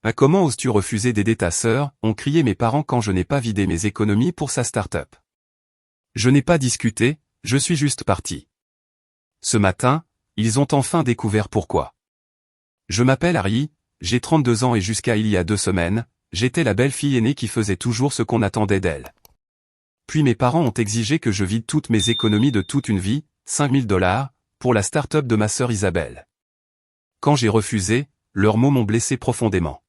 Ah, comment oses-tu refuser d'aider ta sœur, ont crié mes parents quand je n'ai pas vidé mes économies pour sa start-up. Je n'ai pas discuté, je suis juste parti. Ce matin, ils ont enfin découvert pourquoi. Je m'appelle Harry, j'ai 32 ans et jusqu'à il y a 2 semaines, j'étais la belle-fille aînée qui faisait toujours ce qu'on attendait d'elle. Puis mes parents ont exigé que je vide toutes mes économies de toute une vie, $5000, pour la start-up de ma sœur Isabelle. Quand j'ai refusé, leurs mots m'ont blessé profondément.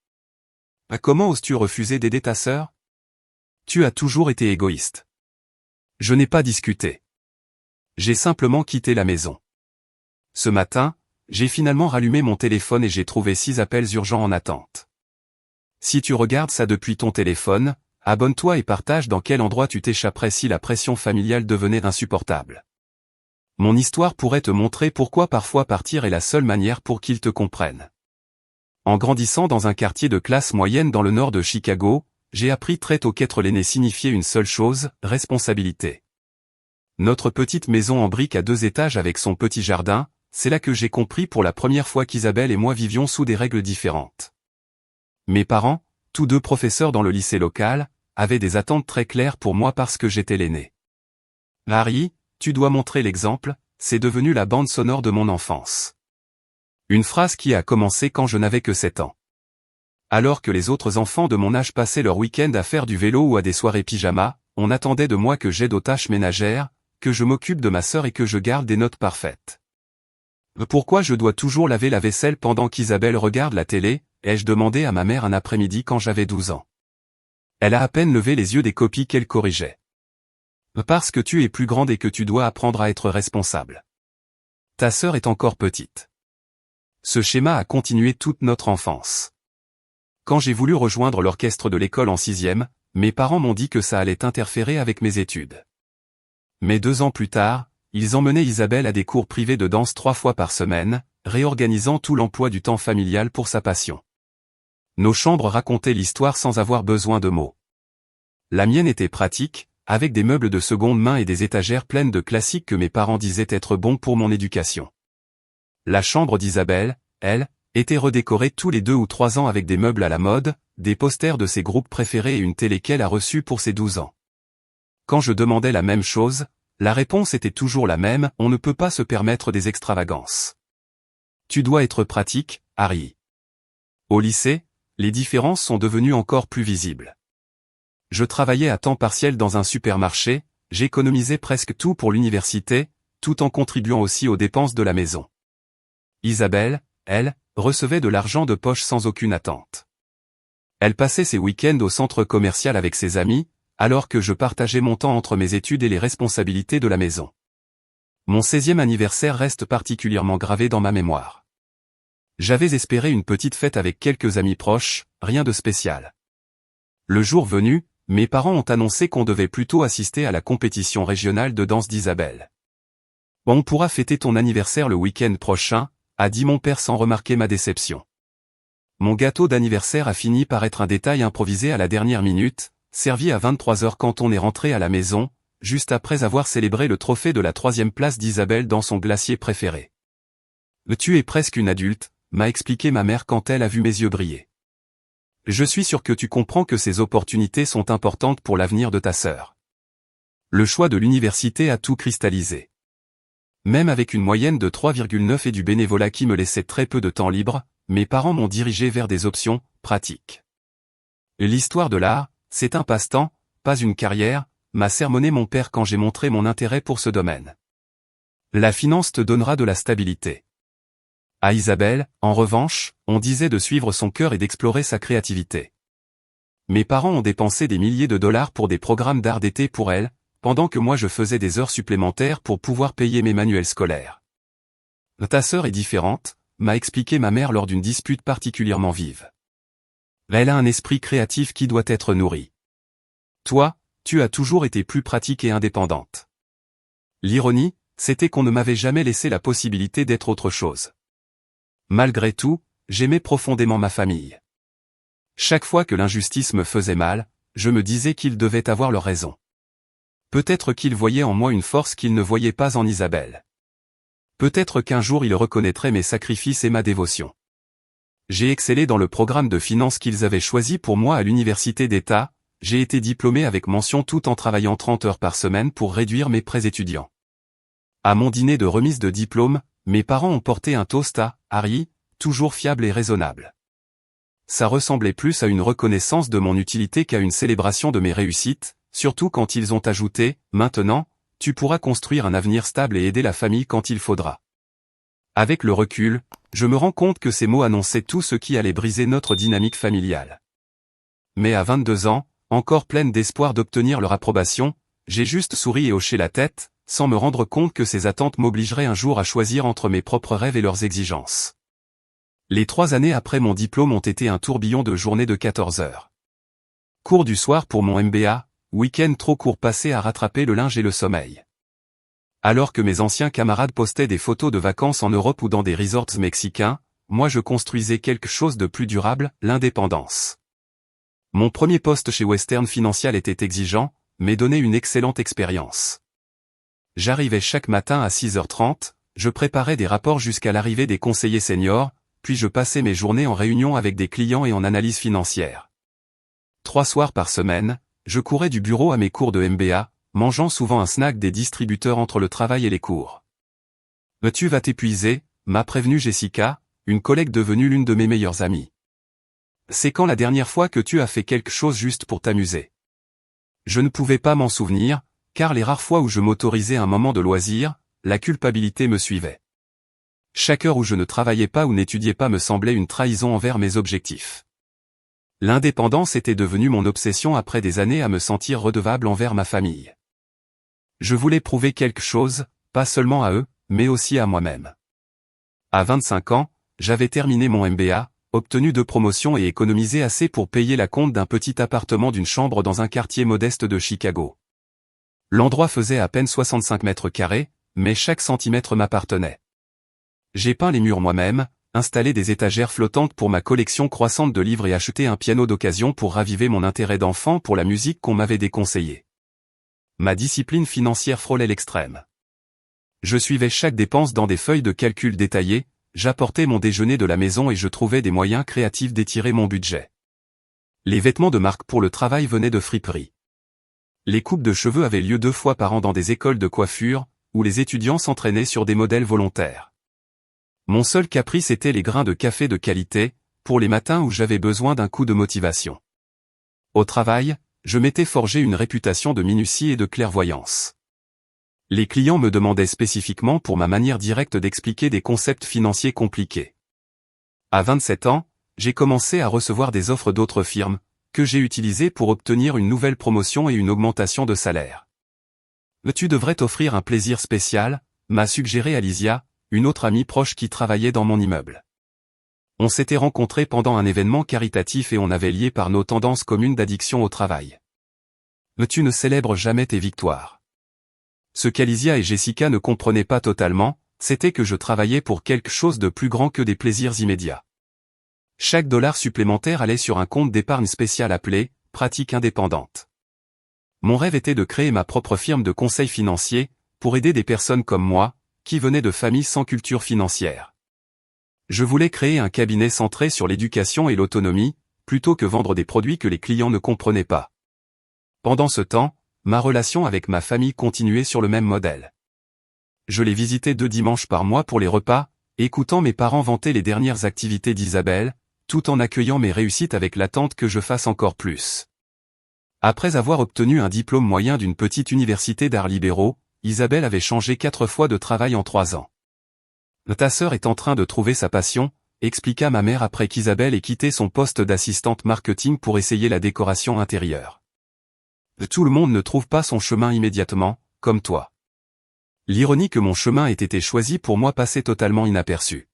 Ah, comment oses-tu refuser d'aider ta sœur? Tu as toujours été égoïste. Je n'ai pas discuté. J'ai simplement quitté la maison. Ce matin, j'ai finalement rallumé mon téléphone et j'ai trouvé 6 appels urgents en attente. Si tu regardes ça depuis ton téléphone, abonne-toi et partage dans quel endroit tu t'échapperais si la pression familiale devenait insupportable. Mon histoire pourrait te montrer pourquoi parfois partir est la seule manière pour qu'ils te comprennent. En grandissant dans un quartier de classe moyenne dans le nord de Chicago, j'ai appris très tôt qu'être l'aîné signifiait une seule chose, responsabilité. Notre petite maison en briques à 2 étages avec son petit jardin, c'est là que j'ai compris pour la première fois qu'Isabelle et moi vivions sous des règles différentes. Mes parents, tous 2 professeurs dans le lycée local, avaient des attentes très claires pour moi parce que j'étais l'aîné. Harry, tu dois montrer l'exemple, c'est devenu la bande sonore de mon enfance. Une phrase qui a commencé quand je n'avais que 7 ans. Alors que les autres enfants de mon âge passaient leur week-end à faire du vélo ou à des soirées pyjama, on attendait de moi que j'aide aux tâches ménagères, que je m'occupe de ma sœur et que je garde des notes parfaites. Pourquoi je dois toujours laver la vaisselle pendant qu'Isabelle regarde la télé, ai-je demandé à ma mère un après-midi quand j'avais 12 ans. Elle a à peine levé les yeux des copies qu'elle corrigeait. Parce que tu es plus grande et que tu dois apprendre à être responsable. Ta sœur est encore petite. Ce schéma a continué toute notre enfance. Quand j'ai voulu rejoindre l'orchestre de l'école en 6e, mes parents m'ont dit que ça allait interférer avec mes études. Mais 2 ans plus tard, ils emmenaient Isabelle à des cours privés de danse 3 fois par semaine, réorganisant tout l'emploi du temps familial pour sa passion. Nos chambres racontaient l'histoire sans avoir besoin de mots. La mienne était pratique, avec des meubles de seconde main et des étagères pleines de classiques que mes parents disaient être bons pour mon éducation. La chambre d'Isabelle, elle, était redécorée tous les 2 ou 3 ans avec des meubles à la mode, des posters de ses groupes préférés et une télé qu'elle a reçue pour ses 12 ans. Quand je demandais la même chose, la réponse était toujours la même, on ne peut pas se permettre des extravagances. Tu dois être pratique, Harry. Au lycée, les différences sont devenues encore plus visibles. Je travaillais à temps partiel dans un supermarché, j'économisais presque tout pour l'université, tout en contribuant aussi aux dépenses de la maison. Isabelle, elle, recevait de l'argent de poche sans aucune attente. Elle passait ses week-ends au centre commercial avec ses amis, alors que je partageais mon temps entre mes études et les responsabilités de la maison. Mon 16e anniversaire reste particulièrement gravé dans ma mémoire. J'avais espéré une petite fête avec quelques amis proches, rien de spécial. Le jour venu, mes parents ont annoncé qu'on devait plutôt assister à la compétition régionale de danse d'Isabelle. On pourra fêter ton anniversaire le week-end prochain, a dit mon père sans remarquer ma déception. Mon gâteau d'anniversaire a fini par être un détail improvisé à la dernière minute, servi à 23h quand on est rentré à la maison, juste après avoir célébré le trophée de la 3e place d'Isabelle dans son glacier préféré. Tu es presque une adulte, m'a expliqué ma mère quand elle a vu mes yeux briller. Je suis sûr que tu comprends que ces opportunités sont importantes pour l'avenir de ta sœur. Le choix de l'université a tout cristallisé. Même avec une moyenne de 3,9 et du bénévolat qui me laissait très peu de temps libre, mes parents m'ont dirigé vers des options pratiques. L'histoire de l'art, c'est un passe-temps, pas une carrière, m'a sermonné mon père quand j'ai montré mon intérêt pour ce domaine. La finance te donnera de la stabilité. À Isabelle, en revanche, on disait de suivre son cœur et d'explorer sa créativité. Mes parents ont dépensé des milliers de dollars pour des programmes d'art d'été pour elle, pendant que moi je faisais des heures supplémentaires pour pouvoir payer mes manuels scolaires. Ta sœur est différente, m'a expliqué ma mère lors d'une dispute particulièrement vive. Elle a un esprit créatif qui doit être nourri. Toi, tu as toujours été plus pratique et indépendante. L'ironie, c'était qu'on ne m'avait jamais laissé la possibilité d'être autre chose. Malgré tout, j'aimais profondément ma famille. Chaque fois que l'injustice me faisait mal, je me disais qu'ils devaient avoir leur raison. Peut-être qu'ils voyaient en moi une force qu'ils ne voyaient pas en Isabelle. Peut-être qu'un jour ils reconnaîtraient mes sacrifices et ma dévotion. J'ai excellé dans le programme de finance qu'ils avaient choisi pour moi à l'université d'État, j'ai été diplômé avec mention tout en travaillant 30 heures par semaine pour réduire mes prêts étudiants. À mon dîner de remise de diplôme, mes parents ont porté un toast à « Harry, toujours fiable et raisonnable ». Ça ressemblait plus à une reconnaissance de mon utilité qu'à une célébration de mes réussites, surtout quand ils ont ajouté « Maintenant, tu pourras construire un avenir stable et aider la famille quand il faudra ». Avec le recul, je me rends compte que ces mots annonçaient tout ce qui allait briser notre dynamique familiale. Mais à 22 ans, encore pleine d'espoir d'obtenir leur approbation, j'ai juste souri et hoché la tête, sans me rendre compte que ces attentes m'obligeraient un jour à choisir entre mes propres rêves et leurs exigences. Les 3 années après mon diplôme ont été un tourbillon de journées de 14 heures. Cours du soir pour mon MBA, week-end trop court passé à rattraper le linge et le sommeil. Alors que mes anciens camarades postaient des photos de vacances en Europe ou dans des resorts mexicains, moi je construisais quelque chose de plus durable, l'indépendance. Mon premier poste chez Western Financial était exigeant, mais donnait une excellente expérience. J'arrivais chaque matin à 6h30, je préparais des rapports jusqu'à l'arrivée des conseillers seniors, puis je passais mes journées en réunion avec des clients et en analyse financière. 3 soirs par semaine, je courais du bureau à mes cours de MBA, mangeant souvent un snack des distributeurs entre le travail et les cours. « Mais tu vas t'épuiser », m'a prévenu Jessica, une collègue devenue l'une de mes meilleures amies. « C'est quand la dernière fois que tu as fait quelque chose juste pour t'amuser ?» Je ne pouvais pas m'en souvenir, car les rares fois où je m'autorisais un moment de loisir, la culpabilité me suivait. Chaque heure où je ne travaillais pas ou n'étudiais pas me semblait une trahison envers mes objectifs. L'indépendance était devenue mon obsession après des années à me sentir redevable envers ma famille. Je voulais prouver quelque chose, pas seulement à eux, mais aussi à moi-même. À 25 ans, j'avais terminé mon MBA, obtenu 2 promotions et économisé assez pour payer la compte d'un petit appartement d'une chambre dans un quartier modeste de Chicago. L'endroit faisait à peine 65 mètres carrés, mais chaque centimètre m'appartenait. J'ai peint les murs moi-même, installé des étagères flottantes pour ma collection croissante de livres et acheté un piano d'occasion pour raviver mon intérêt d'enfant pour la musique qu'on m'avait déconseillée. Ma discipline financière frôlait l'extrême. Je suivais chaque dépense dans des feuilles de calcul détaillées, j'apportais mon déjeuner de la maison et je trouvais des moyens créatifs d'étirer mon budget. Les vêtements de marque pour le travail venaient de friperies. Les coupes de cheveux avaient lieu 2 fois par an dans des écoles de coiffure, où les étudiants s'entraînaient sur des modèles volontaires. Mon seul caprice était les grains de café de qualité, pour les matins où j'avais besoin d'un coup de motivation. Au travail, je m'étais forgé une réputation de minutie et de clairvoyance. Les clients me demandaient spécifiquement pour ma manière directe d'expliquer des concepts financiers compliqués. À 27 ans, j'ai commencé à recevoir des offres d'autres firmes, que j'ai utilisées pour obtenir une nouvelle promotion et une augmentation de salaire. « Tu devrais t'offrir un plaisir spécial », m'a suggéré Alicia, une autre amie proche qui travaillait dans mon immeuble. On s'était rencontrés pendant un événement caritatif et on avait lié par nos tendances communes d'addiction au travail. « Tu ne célèbres jamais tes victoires. » Ce qu'Alicia et Jessica ne comprenaient pas totalement, c'était que je travaillais pour quelque chose de plus grand que des plaisirs immédiats. Chaque dollar supplémentaire allait sur un compte d'épargne spécial appelé « Pratique indépendante ». Mon rêve était de créer ma propre firme de conseil financier, pour aider des personnes comme moi, qui venaient de familles sans culture financière. Je voulais créer un cabinet centré sur l'éducation et l'autonomie, plutôt que vendre des produits que les clients ne comprenaient pas. Pendant ce temps, ma relation avec ma famille continuait sur le même modèle. Je les visitais 2 dimanches par mois pour les repas, écoutant mes parents vanter les dernières activités d'Isabelle, tout en accueillant mes réussites avec l'attente que je fasse encore plus. Après avoir obtenu un diplôme moyen d'une petite université d'arts libéraux, Isabelle avait changé 4 fois de travail en 3 ans. « Ta sœur est en train de trouver sa passion », expliqua ma mère après qu'Isabelle ait quitté son poste d'assistante marketing pour essayer la décoration intérieure. « Tout le monde ne trouve pas son chemin immédiatement, comme toi. » L'ironie que mon chemin ait été choisi pour moi passait totalement inaperçu.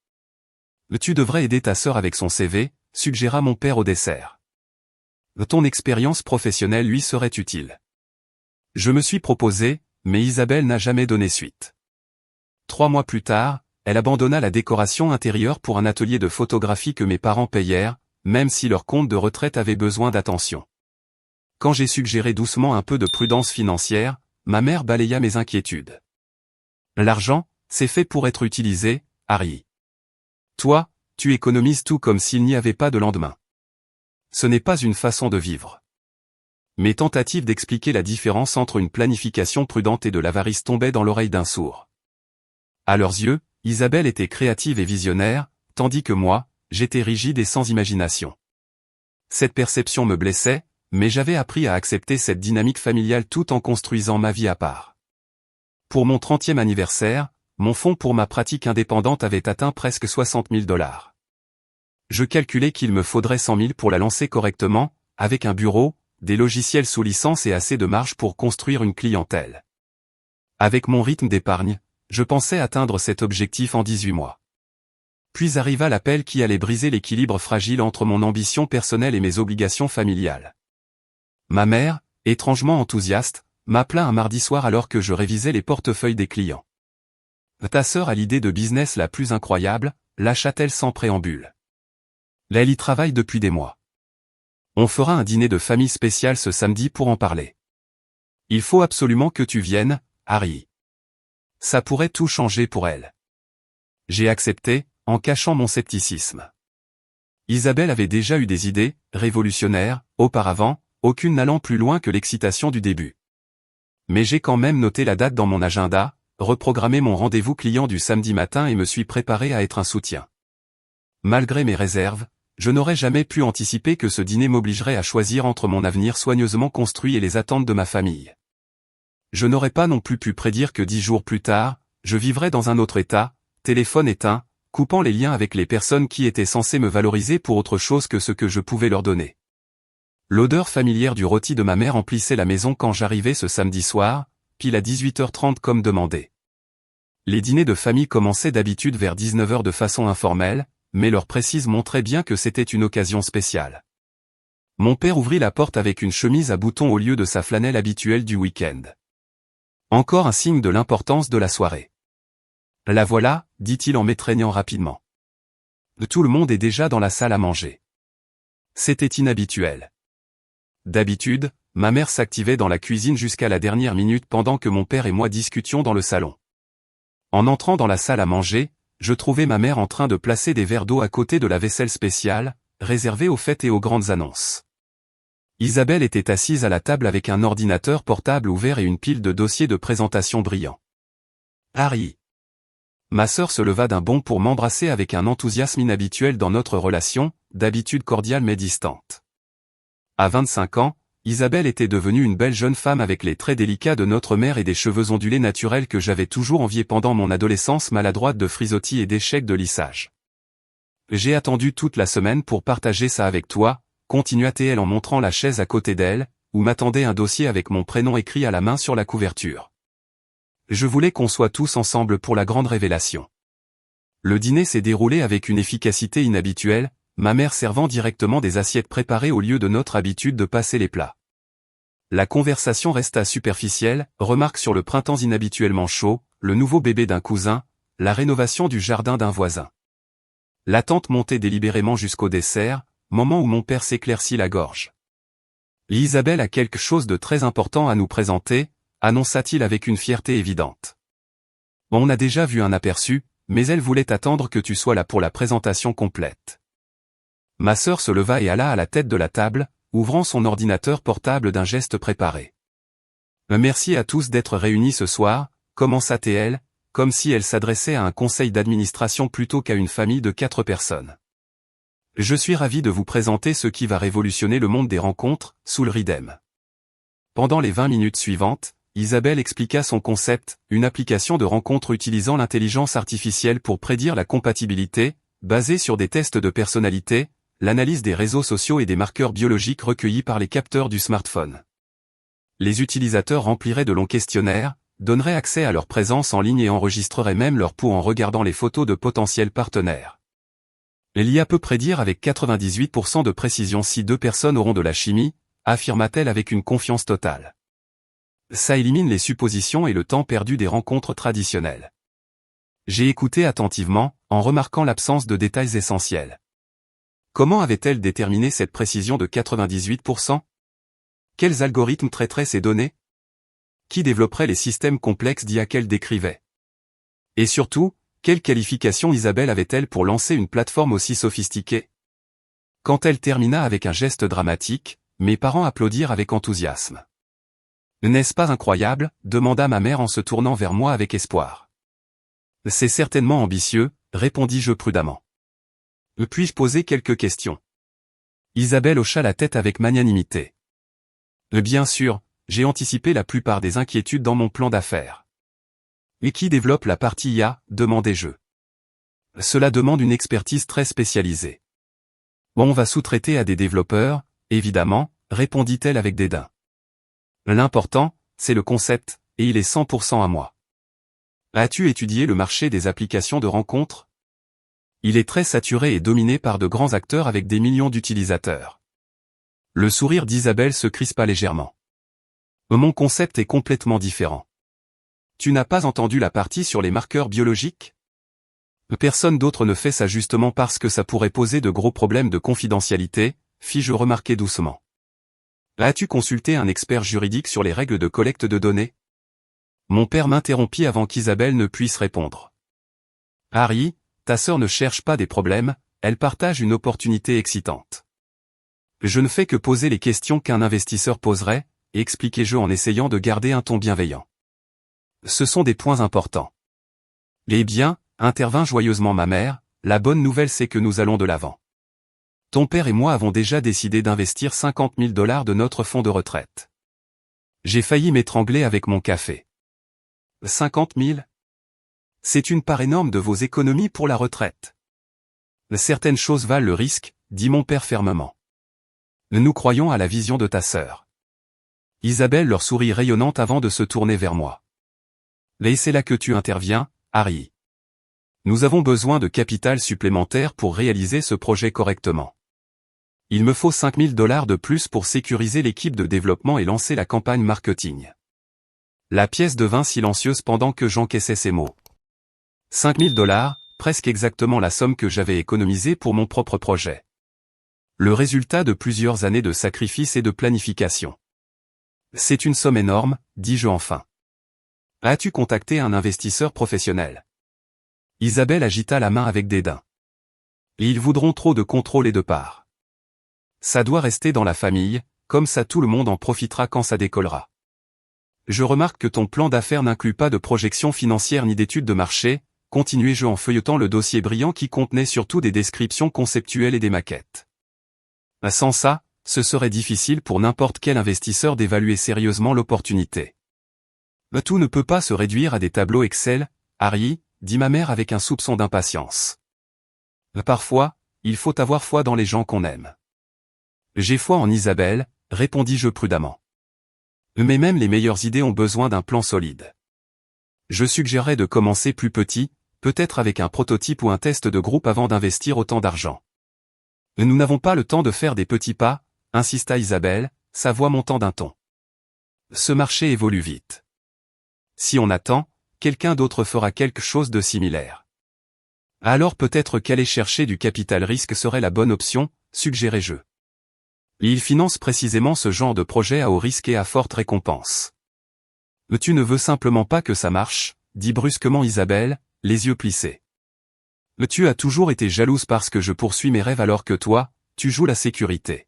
« Tu devrais aider ta sœur avec son CV », suggéra mon père au dessert. « Ton expérience professionnelle lui serait utile. » Je me suis proposé, mais Isabelle n'a jamais donné suite. 3 mois plus tard, elle abandonna la décoration intérieure pour un atelier de photographie que mes parents payèrent, même si leur compte de retraite avait besoin d'attention. Quand j'ai suggéré doucement un peu de prudence financière, ma mère balaya mes inquiétudes. « L'argent, c'est fait pour être utilisé, Harry. Toi, tu économises tout comme s'il n'y avait pas de lendemain. Ce n'est pas une façon de vivre. Mes tentatives d'expliquer la différence entre une planification prudente et de l'avarice tombaient dans l'oreille d'un sourd. À leurs yeux, Isabelle était créative et visionnaire, tandis que moi, j'étais rigide et sans imagination. Cette perception me blessait, mais j'avais appris à accepter cette dynamique familiale tout en construisant ma vie à part. Pour mon 30e anniversaire, mon fonds pour ma pratique indépendante avait atteint presque 60 000 $. Je calculais qu'il me faudrait 100 000 pour la lancer correctement, avec un bureau, des logiciels sous licence et assez de marge pour construire une clientèle. Avec mon rythme d'épargne, je pensais atteindre cet objectif en 18 mois. Puis arriva l'appel qui allait briser l'équilibre fragile entre mon ambition personnelle et mes obligations familiales. Ma mère, étrangement enthousiaste, m'appela un mardi soir alors que je révisais les portefeuilles des clients. Ta sœur a l'idée de business la plus incroyable, lâcha-t-elle sans préambule. Elle y travaille depuis des mois. On fera un dîner de famille spécial ce samedi pour en parler. Il faut absolument que tu viennes, Harry. Ça pourrait tout changer pour elle. J'ai accepté, en cachant mon scepticisme. Isabelle avait déjà eu des idées, révolutionnaires, auparavant, aucune n'allant plus loin que l'excitation du début. Mais j'ai quand même noté la date dans mon agenda, reprogrammé mon rendez-vous client du samedi matin et me suis préparé à être un soutien. Malgré mes réserves, je n'aurais jamais pu anticiper que ce dîner m'obligerait à choisir entre mon avenir soigneusement construit et les attentes de ma famille. Je n'aurais pas non plus pu prédire que 10 jours plus tard, je vivrais dans un autre état, téléphone éteint, coupant les liens avec les personnes qui étaient censées me valoriser pour autre chose que ce que je pouvais leur donner. L'odeur familière du rôti de ma mère emplissait la maison quand j'arrivais ce samedi soir, pile à 18h30 comme demandé. Les dîners de famille commençaient d'habitude vers 19h de façon informelle, mais leur précise montrait bien que c'était une occasion spéciale. Mon père ouvrit la porte avec une chemise à boutons au lieu de sa flanelle habituelle du week-end. Encore un signe de l'importance de la soirée. La voilà, dit-il en m'étreignant rapidement. Tout le monde est déjà dans la salle à manger. C'était inhabituel. D'habitude, ma mère s'activait dans la cuisine jusqu'à la dernière minute pendant que mon père et moi discutions dans le salon. En entrant dans la salle à manger, je trouvais ma mère en train de placer des verres d'eau à côté de la vaisselle spéciale, réservée aux fêtes et aux grandes annonces. Isabelle était assise à la table avec un ordinateur portable ouvert et une pile de dossiers de présentation brillants. Harry. Ma sœur se leva d'un bond pour m'embrasser avec un enthousiasme inhabituel dans notre relation, d'habitude cordiale mais distante. À 25 ans, Isabelle était devenue une belle jeune femme avec les traits délicats de notre mère et des cheveux ondulés naturels que j'avais toujours enviés pendant mon adolescence maladroite de frisottis et d'échecs de lissage. J'ai attendu toute la semaine pour partager ça avec toi, continua-t-elle en montrant la chaise à côté d'elle, où m'attendait un dossier avec mon prénom écrit à la main sur la couverture. Je voulais qu'on soit tous ensemble pour la grande révélation. Le dîner s'est déroulé avec une efficacité inhabituelle, ma mère servant directement des assiettes préparées au lieu de notre habitude de passer les plats. La conversation resta superficielle, remarque sur le printemps inhabituellement chaud, le nouveau bébé d'un cousin, la rénovation du jardin d'un voisin. L'attente montait délibérément jusqu'au dessert, moment où mon père s'éclaircit la gorge. Isabelle a quelque chose de très important à nous présenter, annonça-t-il avec une fierté évidente. On a déjà vu un aperçu, mais elle voulait attendre que tu sois là pour la présentation complète. Ma sœur se leva et alla à la tête de la table, ouvrant son ordinateur portable d'un geste préparé. Merci à tous d'être réunis ce soir, commença-t-elle, comme si elle s'adressait à un conseil d'administration plutôt qu'à une famille de 4 personnes. Je suis ravi de vous présenter ce qui va révolutionner le monde des rencontres, sous le RIDEM. Pendant les 20 minutes suivantes, Isabelle expliqua son concept, une application de rencontre utilisant l'intelligence artificielle pour prédire la compatibilité, basée sur des tests de personnalité, l'analyse des réseaux sociaux et des marqueurs biologiques recueillis par les capteurs du smartphone. Les utilisateurs rempliraient de longs questionnaires, donneraient accès à leur présence en ligne et enregistreraient même leur pouls en regardant les photos de potentiels partenaires. L'IA peut prédire avec 98% de précision si 2 personnes auront de la chimie, affirma-t-elle avec une confiance totale. Ça élimine les suppositions et le temps perdu des rencontres traditionnelles. J'ai écouté attentivement, en remarquant l'absence de détails essentiels. Comment avait-elle déterminé cette précision de 98%? Quels algorithmes traiteraient ces données? Qui développerait les systèmes complexes d'IA qu'elle décrivait? Et surtout, Quelle qualification Isabelle avait-elle pour lancer une plateforme aussi sophistiquée? Quand elle termina avec un geste dramatique, mes parents applaudirent avec enthousiasme. N'est-ce pas incroyable? Demanda ma mère en se tournant vers moi avec espoir. C'est certainement ambitieux, répondis-je prudemment. Puis-je poser quelques questions? Isabelle hocha la tête avec magnanimité. Bien sûr, j'ai anticipé la plupart des inquiétudes dans mon plan d'affaires. Et qui développe la partie IA? Demandai-je. Cela demande une expertise très spécialisée. On va sous-traiter à des développeurs, évidemment, répondit-elle avec dédain. L'important, c'est le concept, et il est 100% à moi. As-tu étudié le marché des applications de rencontres? Il est très saturé et dominé par de grands acteurs avec des millions d'utilisateurs. Le sourire d'Isabelle se crispa légèrement. Mon concept est complètement différent. Tu n'as pas entendu la partie sur les marqueurs biologiques? Personne d'autre ne fait ça justement parce que ça pourrait poser de gros problèmes de confidentialité, fis-je remarquer doucement. As-tu consulté un expert juridique sur les règles de collecte de données? Mon père m'interrompit avant qu'Isabelle ne puisse répondre. Harry, ta sœur ne cherche pas des problèmes, elle partage une opportunité excitante. Je ne fais que poser les questions qu'un investisseur poserait, expliquai-je en essayant de garder un ton bienveillant. Ce sont des points importants. Eh bien, intervint joyeusement ma mère, la bonne nouvelle c'est que nous allons de l'avant. Ton père et moi avons déjà décidé d'investir 50 000 $ de notre fonds de retraite. J'ai failli m'étrangler avec mon café. 50 000? C'est une part énorme de vos économies pour la retraite. Certaines choses valent le risque, dit mon père fermement. Nous croyons à la vision de ta sœur. Isabelle leur sourit rayonnante avant de se tourner vers moi. Et c'est là que tu interviens, Harry. Nous avons besoin de capital supplémentaire pour réaliser ce projet correctement. Il me faut 5 000 $ de plus pour sécuriser l'équipe de développement et lancer la campagne marketing. La pièce devint silencieuse pendant que j'encaissais ces mots. 5 000 $, presque exactement la somme que j'avais économisée pour mon propre projet. Le résultat de plusieurs années de sacrifices et de planification. C'est une somme énorme, dis-je enfin. As-tu contacté un investisseur professionnel? Isabelle agita la main avec dédain. Ils voudront trop de contrôle et de part. Ça doit rester dans la famille, comme ça tout le monde en profitera quand ça décollera. Je remarque que ton plan d'affaires n'inclut pas de projection financière ni d'études de marché, continuai-je en feuilletant le dossier brillant qui contenait surtout des descriptions conceptuelles et des maquettes. Sans ça, ce serait difficile pour n'importe quel investisseur d'évaluer sérieusement l'opportunité. Tout ne peut pas se réduire à des tableaux Excel, Harry, dit ma mère avec un soupçon d'impatience. Parfois, il faut avoir foi dans les gens qu'on aime. J'ai foi en Isabelle, répondis-je prudemment. Mais même les meilleures idées ont besoin d'un plan solide. Je suggérerais de commencer plus petit, peut-être avec un prototype ou un test de groupe avant d'investir autant d'argent. Nous n'avons pas le temps de faire des petits pas, insista Isabelle, sa voix montant d'un ton. Ce marché évolue vite. Si on attend, quelqu'un d'autre fera quelque chose de similaire. Alors peut-être qu'aller chercher du capital risque serait la bonne option, suggérai-je. Il finance précisément ce genre de projet à haut risque et à forte récompense. Tu ne veux simplement pas que ça marche, dit brusquement Isabelle, les yeux plissés. Tu as toujours été jalouse parce que je poursuis mes rêves alors que toi, tu joues la sécurité.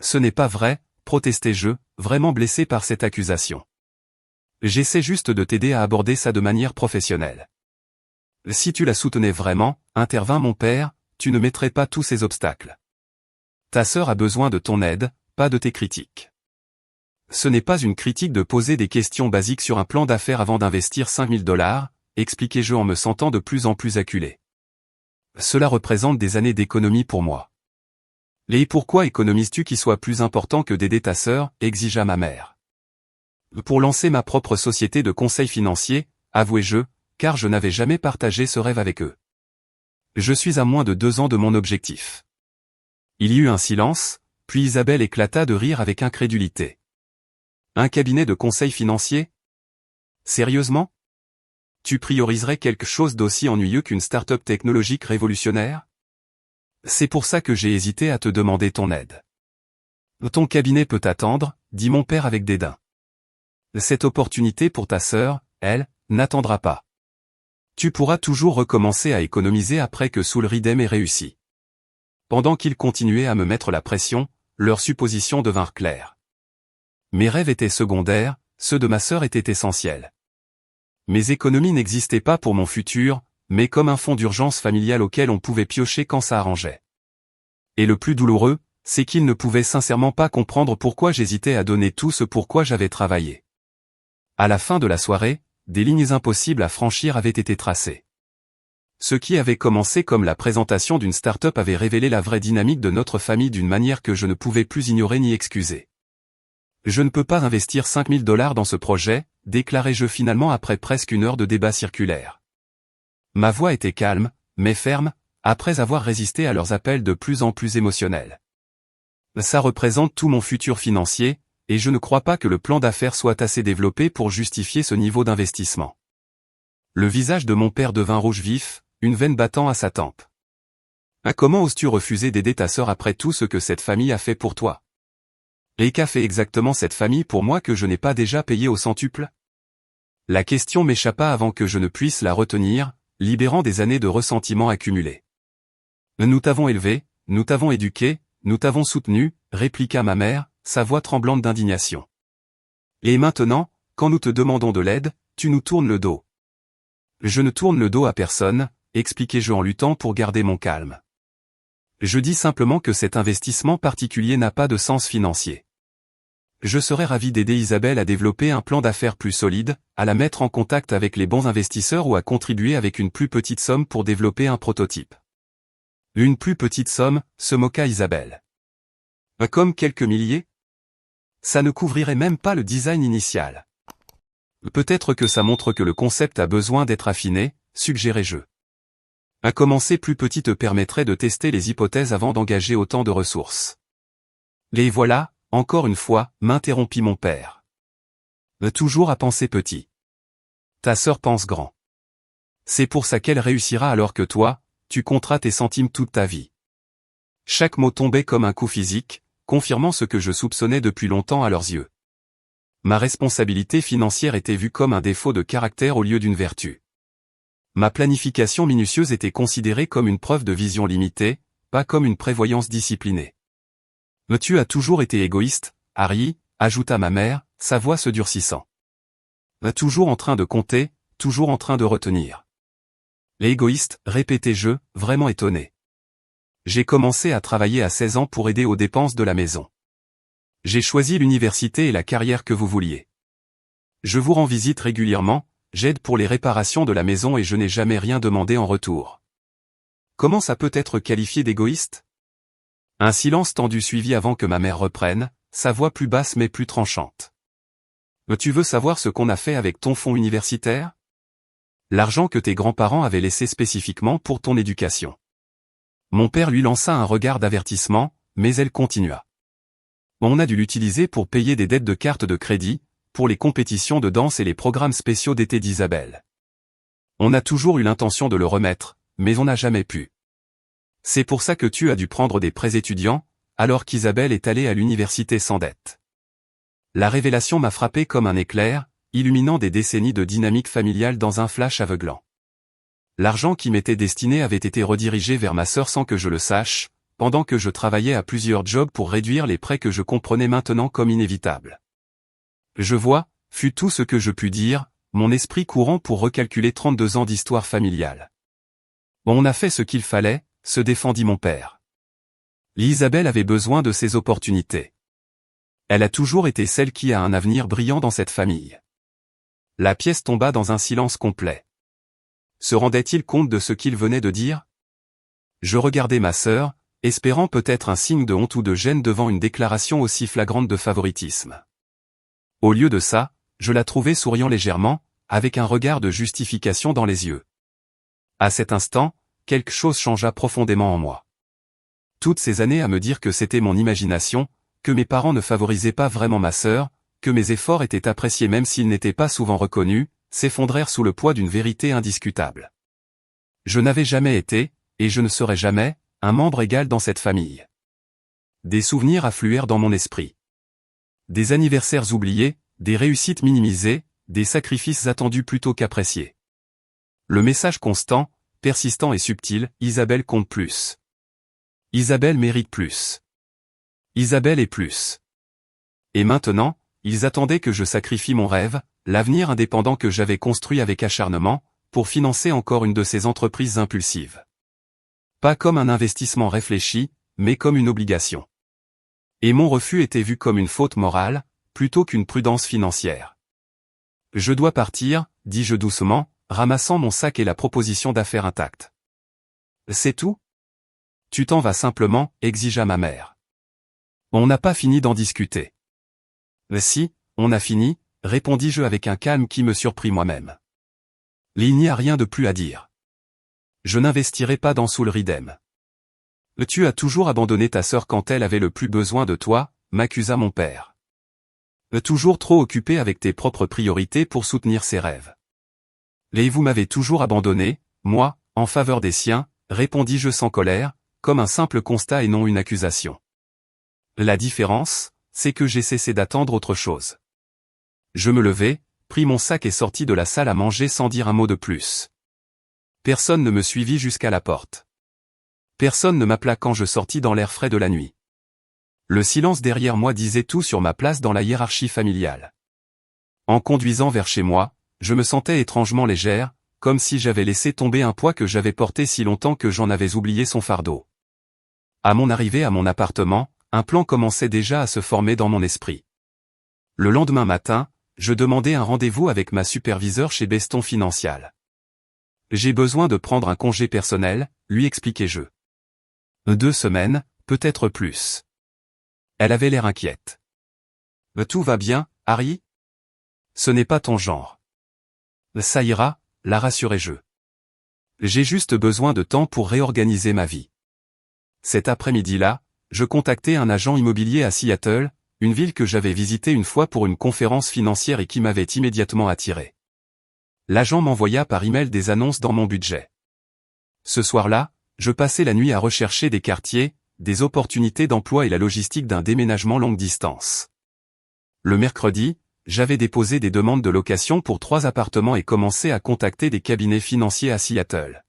Ce n'est pas vrai, protestai-je, vraiment blessé par cette accusation. J'essaie juste de t'aider à aborder ça de manière professionnelle. Si tu la soutenais vraiment, intervint mon père, tu ne mettrais pas tous ces obstacles. Ta sœur a besoin de ton aide, pas de tes critiques. Ce n'est pas une critique de poser des questions basiques sur un plan d'affaires avant d'investir 5 000 $, expliquai-je en me sentant de plus en plus acculé. Cela représente des années d'économie pour moi. Et pourquoi économises-tu qui soit plus important que d'aider ta sœur, exigea ma mère. Pour lancer ma propre société de conseil financier, avouai-je, car je n'avais jamais partagé ce rêve avec eux. Je suis à moins de 2 ans de mon objectif. Il y eut un silence, puis Isabelle éclata de rire avec incrédulité. Un cabinet de conseil financier? Sérieusement? Tu prioriserais quelque chose d'aussi ennuyeux qu'une start-up technologique révolutionnaire? C'est pour ça que j'ai hésité à te demander ton aide. Ton cabinet peut attendre, dit mon père avec dédain. Cette opportunité pour ta sœur, elle, n'attendra pas. Tu pourras toujours recommencer à économiser après que Soul Ridem ait réussi. Pendant qu'ils continuaient à me mettre la pression, leurs suppositions devinrent claires. Mes rêves étaient secondaires, ceux de ma sœur étaient essentiels. Mes économies n'existaient pas pour mon futur, mais comme un fonds d'urgence familial auquel on pouvait piocher quand ça arrangeait. Et le plus douloureux, c'est qu'ils ne pouvaient sincèrement pas comprendre pourquoi j'hésitais à donner tout ce pourquoi j'avais travaillé. À la fin de la soirée, des lignes impossibles à franchir avaient été tracées. Ce qui avait commencé comme la présentation d'une start-up avait révélé la vraie dynamique de notre famille d'une manière que je ne pouvais plus ignorer ni excuser. Je ne peux pas investir $5000 dans ce projet, déclarai-je finalement après presque une heure de débat circulaire. Ma voix était calme, mais ferme, après avoir résisté à leurs appels de plus en plus émotionnels. Ça représente tout mon futur financier, et je ne crois pas que le plan d'affaires soit assez développé pour justifier ce niveau d'investissement. Le visage de mon père devint rouge vif, une veine battant à sa tempe. Comment oses-tu refuser d'aider ta sœur après tout ce que cette famille a fait pour toi? Et qu'a fait exactement cette famille pour moi que je n'ai pas déjà payé au centuple? La question m'échappa avant que je ne puisse la retenir, libérant des années de ressentiment accumulés. Nous t'avons élevé, nous t'avons éduqué, nous t'avons soutenu, répliqua ma mère, sa voix tremblante d'indignation. Et maintenant, quand nous te demandons de l'aide, tu nous tournes le dos. Je ne tourne le dos à personne, expliquai-je en luttant pour garder mon calme. Je dis simplement que cet investissement particulier n'a pas de sens financier. Je serais ravi d'aider Isabelle à développer un plan d'affaires plus solide, à la mettre en contact avec les bons investisseurs ou à contribuer avec une plus petite somme pour développer un prototype. Une plus petite somme, se moqua Isabelle. Comme quelques milliers? Ça ne couvrirait même pas le design initial. Peut-être que ça montre que le concept a besoin d'être affiné, suggérai-je. Un commencer plus petit te permettrait de tester les hypothèses avant d'engager autant de ressources. Les voilà, encore une fois, m'interrompit mon père. Toujours à penser petit. Ta sœur pense grand. C'est pour ça qu'elle réussira alors que toi, tu compteras tes centimes toute ta vie. Chaque mot tombait comme un coup physique, confirmant ce que je soupçonnais depuis longtemps à leurs yeux. Ma responsabilité financière était vue comme un défaut de caractère au lieu d'une vertu. Ma planification minutieuse était considérée comme une preuve de vision limitée, pas comme une prévoyance disciplinée. Mais tu as toujours été égoïste, Harry, ajouta ma mère, sa voix se durcissant. Toujours en train de compter, toujours en train de retenir. L'égoïste, répétai-je, vraiment étonné. J'ai commencé à travailler à 16 ans pour aider aux dépenses de la maison. J'ai choisi l'université et la carrière que vous vouliez. Je vous rends visite régulièrement, j'aide pour les réparations de la maison et je n'ai jamais rien demandé en retour. Comment ça peut être qualifié d'égoïste? Un silence tendu suivit avant que ma mère reprenne, sa voix plus basse mais plus tranchante. Tu veux savoir ce qu'on a fait avec ton fonds universitaire? L'argent que tes grands-parents avaient laissé spécifiquement pour ton éducation. Mon père lui lança un regard d'avertissement, mais elle continua. On a dû l'utiliser pour payer des dettes de cartes de crédit, pour les compétitions de danse et les programmes spéciaux d'été d'Isabelle. On a toujours eu l'intention de le remettre, mais on n'a jamais pu. C'est pour ça que tu as dû prendre des prêts étudiants, alors qu'Isabelle est allée à l'université sans dette. La révélation m'a frappé comme un éclair, illuminant des décennies de dynamique familiale dans un flash aveuglant. L'argent qui m'était destiné avait été redirigé vers ma sœur sans que je le sache, pendant que je travaillais à plusieurs jobs pour réduire les prêts que je comprenais maintenant comme inévitables. Je vois, fut tout ce que je pus dire, mon esprit courant pour recalculer 32 ans d'histoire familiale. On a fait ce qu'il fallait, se défendit mon père. Isabelle avait besoin de ces opportunités. Elle a toujours été celle qui a un avenir brillant dans cette famille. La pièce tomba dans un silence complet. Se rendait-il compte de ce qu'il venait de dire? Je regardais ma sœur, espérant peut-être un signe de honte ou de gêne devant une déclaration aussi flagrante de favoritisme. Au lieu de ça, je la trouvais souriant légèrement, avec un regard de justification dans les yeux. À cet instant, quelque chose changea profondément en moi. Toutes ces années à me dire que c'était mon imagination, que mes parents ne favorisaient pas vraiment ma sœur, que mes efforts étaient appréciés même s'ils n'étaient pas souvent reconnus, s'effondrèrent sous le poids d'une vérité indiscutable. Je n'avais jamais été, et je ne serai jamais, un membre égal dans cette famille. Des souvenirs affluèrent dans mon esprit. Des anniversaires oubliés, des réussites minimisées, des sacrifices attendus plutôt qu'appréciés. Le message constant, persistant et subtil, Isabelle compte plus. Isabelle mérite plus. Isabelle est plus. Et maintenant, ils attendaient que je sacrifie mon rêve, l'avenir indépendant que j'avais construit avec acharnement, pour financer encore une de ces entreprises impulsives. Pas comme un investissement réfléchi, mais comme une obligation. Et mon refus était vu comme une faute morale, plutôt qu'une prudence financière. Je dois partir, dis-je doucement, ramassant mon sac et la proposition d'affaires intacte. C'est tout? Tu t'en vas simplement, exigea ma mère. On n'a pas fini d'en discuter. Si, on a fini, répondis-je avec un calme qui me surprit moi-même. Il n'y a rien de plus à dire. Je n'investirai pas dans Soul Ridem. Tu as toujours abandonné ta sœur quand elle avait le plus besoin de toi, m'accusa mon père. Toujours trop occupé avec tes propres priorités pour soutenir ses rêves. Et vous m'avez toujours abandonné, moi, en faveur des siens, répondis-je sans colère, comme un simple constat et non une accusation. La différence, c'est que j'ai cessé d'attendre autre chose. Je me levai, pris mon sac et sortis de la salle à manger sans dire un mot de plus. Personne ne me suivit jusqu'à la porte. Personne ne m'appela quand je sortis dans l'air frais de la nuit. Le silence derrière moi disait tout sur ma place dans la hiérarchie familiale. En conduisant vers chez moi, je me sentais étrangement légère, comme si j'avais laissé tomber un poids que j'avais porté si longtemps que j'en avais oublié son fardeau. À mon arrivée à mon appartement, un plan commençait déjà à se former dans mon esprit. Le lendemain matin, je demandai un rendez-vous avec ma superviseure chez Beston Financial. J'ai besoin de prendre un congé personnel, lui expliquai-je. 2 semaines, peut-être plus. Elle avait l'air inquiète. Tout va bien, Harry? Ce n'est pas ton genre. Ça ira, la rassurai-je. J'ai juste besoin de temps pour réorganiser ma vie. Cet après-midi-là, je contactai un agent immobilier à Seattle, une ville que j'avais visitée une fois pour une conférence financière et qui m'avait immédiatement attiré. L'agent m'envoya par email des annonces dans mon budget. Ce soir-là, je passai la nuit à rechercher des quartiers, des opportunités d'emploi et la logistique d'un déménagement longue distance. Le mercredi, j'avais déposé des demandes de location pour 3 appartements et commencé à contacter des cabinets financiers à Seattle.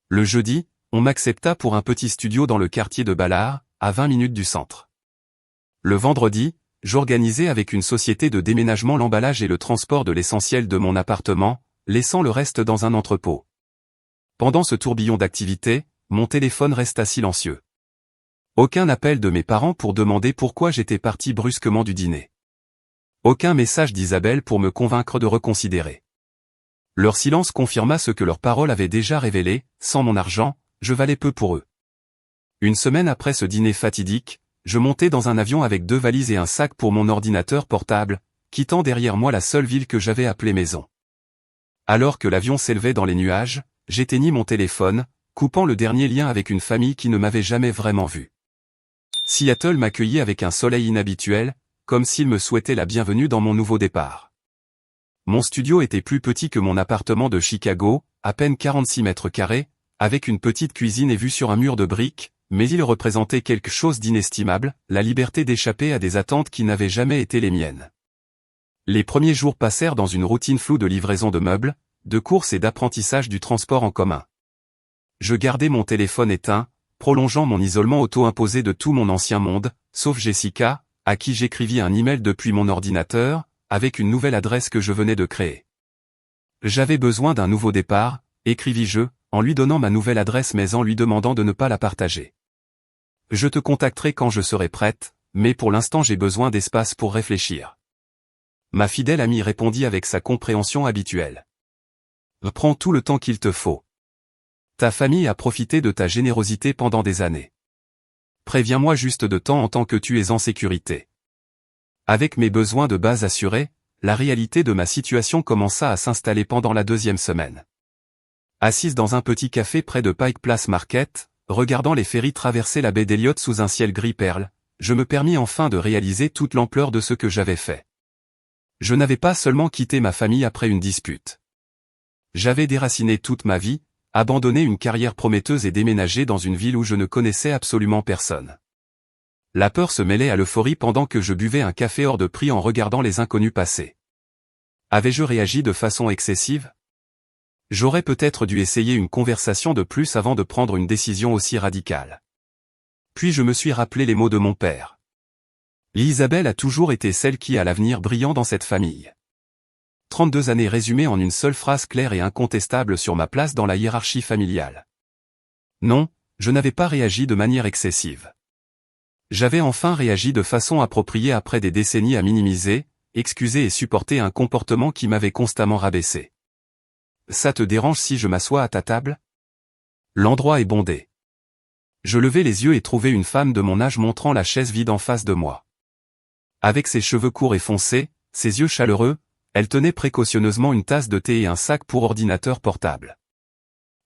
Le jeudi, on m'accepta pour un petit studio dans le quartier de Ballard, à 20 minutes du centre. Le vendredi, j'organisai avec une société de déménagement l'emballage et le transport de l'essentiel de mon appartement, laissant le reste dans un entrepôt. Pendant ce tourbillon d'activités, mon téléphone resta silencieux. Aucun appel de mes parents pour demander pourquoi j'étais parti brusquement du dîner. Aucun message d'Isabelle pour me convaincre de reconsidérer. Leur silence confirma ce que leurs paroles avaient déjà révélé, sans mon argent, je valais peu pour eux. Une semaine après ce dîner fatidique, je montai dans un avion avec 2 valises et un sac pour mon ordinateur portable, quittant derrière moi la seule ville que j'avais appelée maison. Alors que l'avion s'élevait dans les nuages, j'éteignis mon téléphone, coupant le dernier lien avec une famille qui ne m'avait jamais vraiment vu. Seattle m'accueillit avec un soleil inhabituel, comme s'il me souhaitait la bienvenue dans mon nouveau départ. Mon studio était plus petit que mon appartement de Chicago, à peine 46 mètres carrés, avec une petite cuisine et vue sur un mur de briques, mais il représentait quelque chose d'inestimable, la liberté d'échapper à des attentes qui n'avaient jamais été les miennes. Les premiers jours passèrent dans une routine floue de livraison de meubles, de courses et d'apprentissage du transport en commun. Je gardais mon téléphone éteint, prolongeant mon isolement auto-imposé de tout mon ancien monde, sauf Jessica, à qui j'écrivis un email depuis mon ordinateur, avec une nouvelle adresse que je venais de créer. J'avais besoin d'un nouveau départ, écrivis-je, en lui donnant ma nouvelle adresse mais en lui demandant de ne pas la partager. Je te contacterai quand je serai prête, mais pour l'instant j'ai besoin d'espace pour réfléchir. Ma fidèle amie répondit avec sa compréhension habituelle. Prends tout le temps qu'il te faut. Ta famille a profité de ta générosité pendant des années. Préviens-moi juste de temps en temps que tu es en sécurité. Avec mes besoins de base assurés, la réalité de ma situation commença à s'installer pendant la 2e semaine. Assise dans un petit café près de Pike Place Market, regardant les ferries traverser la baie d'Elliott sous un ciel gris perle, je me permis enfin de réaliser toute l'ampleur de ce que j'avais fait. Je n'avais pas seulement quitté ma famille après une dispute. J'avais déraciné toute ma vie, abandonné une carrière prometteuse et déménagé dans une ville où je ne connaissais absolument personne. La peur se mêlait à l'euphorie pendant que je buvais un café hors de prix en regardant les inconnus passer. Avais-je réagi de façon excessive? J'aurais peut-être dû essayer une conversation de plus avant de prendre une décision aussi radicale. Puis je me suis rappelé les mots de mon père. Isabelle a toujours été celle qui a l'avenir brillant dans cette famille. 32 années résumées en une seule phrase claire et incontestable sur ma place dans la hiérarchie familiale. Non, je n'avais pas réagi de manière excessive. J'avais enfin réagi de façon appropriée après des décennies à minimiser, excuser et supporter un comportement qui m'avait constamment rabaissé. Ça te dérange si je m'assois à ta table? L'endroit est bondé. Je levai les yeux et trouvai une femme de mon âge montrant la chaise vide en face de moi. Avec ses cheveux courts et foncés, ses yeux chaleureux, elle tenait précautionneusement une tasse de thé et un sac pour ordinateur portable.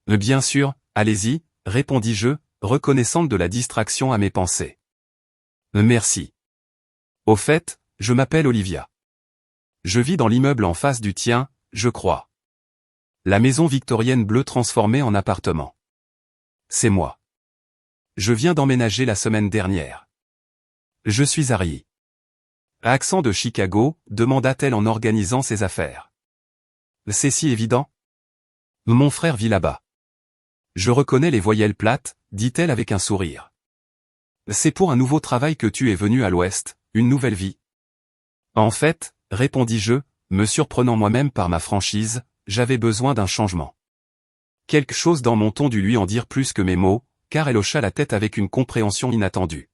Bien sûr, allez-y, répondis-je, reconnaissante de la distraction à mes pensées. Merci. Au fait, je m'appelle Olivia. Je vis dans l'immeuble en face du tien, je crois. La maison victorienne bleue transformée en appartement. C'est moi. Je viens d'emménager la semaine dernière. Je suis Harry. Accent de Chicago, demanda-t-elle en organisant ses affaires. C'est si évident? Mon frère vit là-bas. Je reconnais les voyelles plates, dit-elle avec un sourire. C'est pour un nouveau travail que tu es venu à l'Ouest, une nouvelle vie. En fait, répondis-je, me surprenant moi-même par ma franchise, j'avais besoin d'un changement. Quelque chose dans mon ton dut lui en dire plus que mes mots, car elle hocha la tête avec une compréhension inattendue.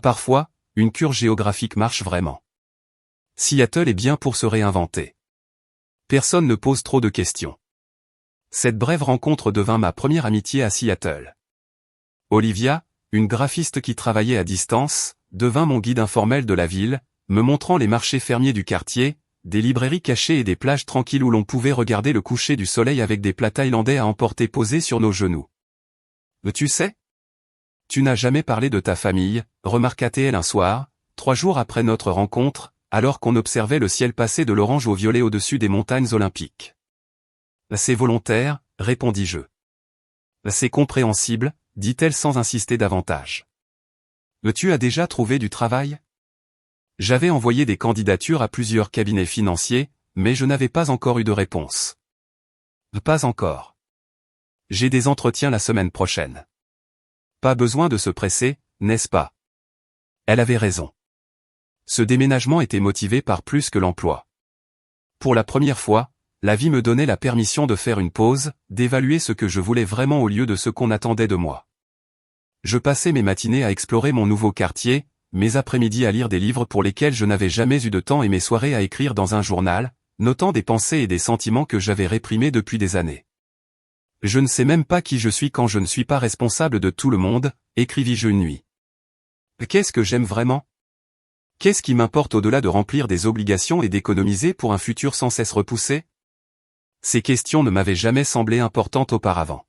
Parfois, une cure géographique marche vraiment. Seattle est bien pour se réinventer. Personne ne pose trop de questions. Cette brève rencontre devint ma première amitié à Seattle. Olivia, une graphiste qui travaillait à distance, devint mon guide informel de la ville, me montrant les marchés fermiers du quartier, des librairies cachées et des plages tranquilles où l'on pouvait regarder le coucher du soleil avec des plats thaïlandais à emporter posés sur nos genoux. Tu sais? Tu n'as jamais parlé de ta famille, remarqua-t-elle un soir, 3 jours après notre rencontre, alors qu'on observait le ciel passer de l'orange au violet au-dessus des montagnes olympiques. C'est volontaire, répondis-je. C'est compréhensible, dit-elle sans insister davantage. Tu as déjà trouvé du travail? J'avais envoyé des candidatures à plusieurs cabinets financiers, mais je n'avais pas encore eu de réponse. Pas encore. J'ai des entretiens la semaine prochaine. Pas besoin de se presser, n'est-ce pas? Elle avait raison. Ce déménagement était motivé par plus que l'emploi. Pour la première fois, la vie me donnait la permission de faire une pause, d'évaluer ce que je voulais vraiment au lieu de ce qu'on attendait de moi. Je passais mes matinées à explorer mon nouveau quartier, mes après-midi à lire des livres pour lesquels je n'avais jamais eu de temps et mes soirées à écrire dans un journal, notant des pensées et des sentiments que j'avais réprimés depuis des années. Je ne sais même pas qui je suis quand je ne suis pas responsable de tout le monde, écrivis-je une nuit. Qu'est-ce que j'aime vraiment? Qu'est-ce qui m'importe au-delà de remplir des obligations et d'économiser pour un futur sans cesse repoussé? Ces questions ne m'avaient jamais semblé importantes auparavant.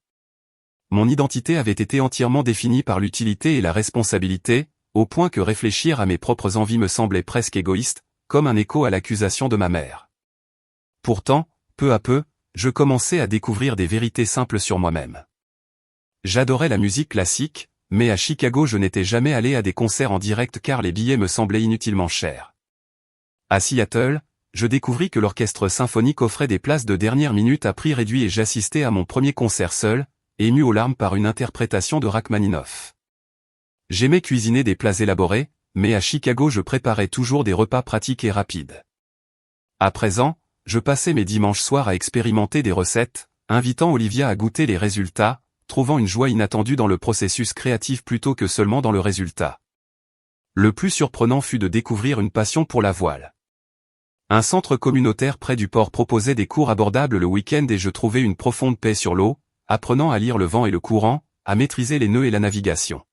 Mon identité avait été entièrement définie par l'utilité et la responsabilité, au point que réfléchir à mes propres envies me semblait presque égoïste, comme un écho à l'accusation de ma mère. Pourtant, peu à peu, je commençais à découvrir des vérités simples sur moi-même. J'adorais la musique classique, mais à Chicago je n'étais jamais allé à des concerts en direct car les billets me semblaient inutilement chers. À Seattle, je découvris que l'orchestre symphonique offrait des places de dernière minute à prix réduit et j'assistais à mon premier concert seul, ému aux larmes par une interprétation de Rachmaninoff. J'aimais cuisiner des plats élaborés, mais à Chicago je préparais toujours des repas pratiques et rapides. À présent, je passais mes dimanches soirs à expérimenter des recettes, invitant Olivia à goûter les résultats, trouvant une joie inattendue dans le processus créatif plutôt que seulement dans le résultat. Le plus surprenant fut de découvrir une passion pour la voile. Un centre communautaire près du port proposait des cours abordables le week-end et je trouvais une profonde paix sur l'eau, apprenant à lire le vent et le courant, à maîtriser les nœuds et la navigation.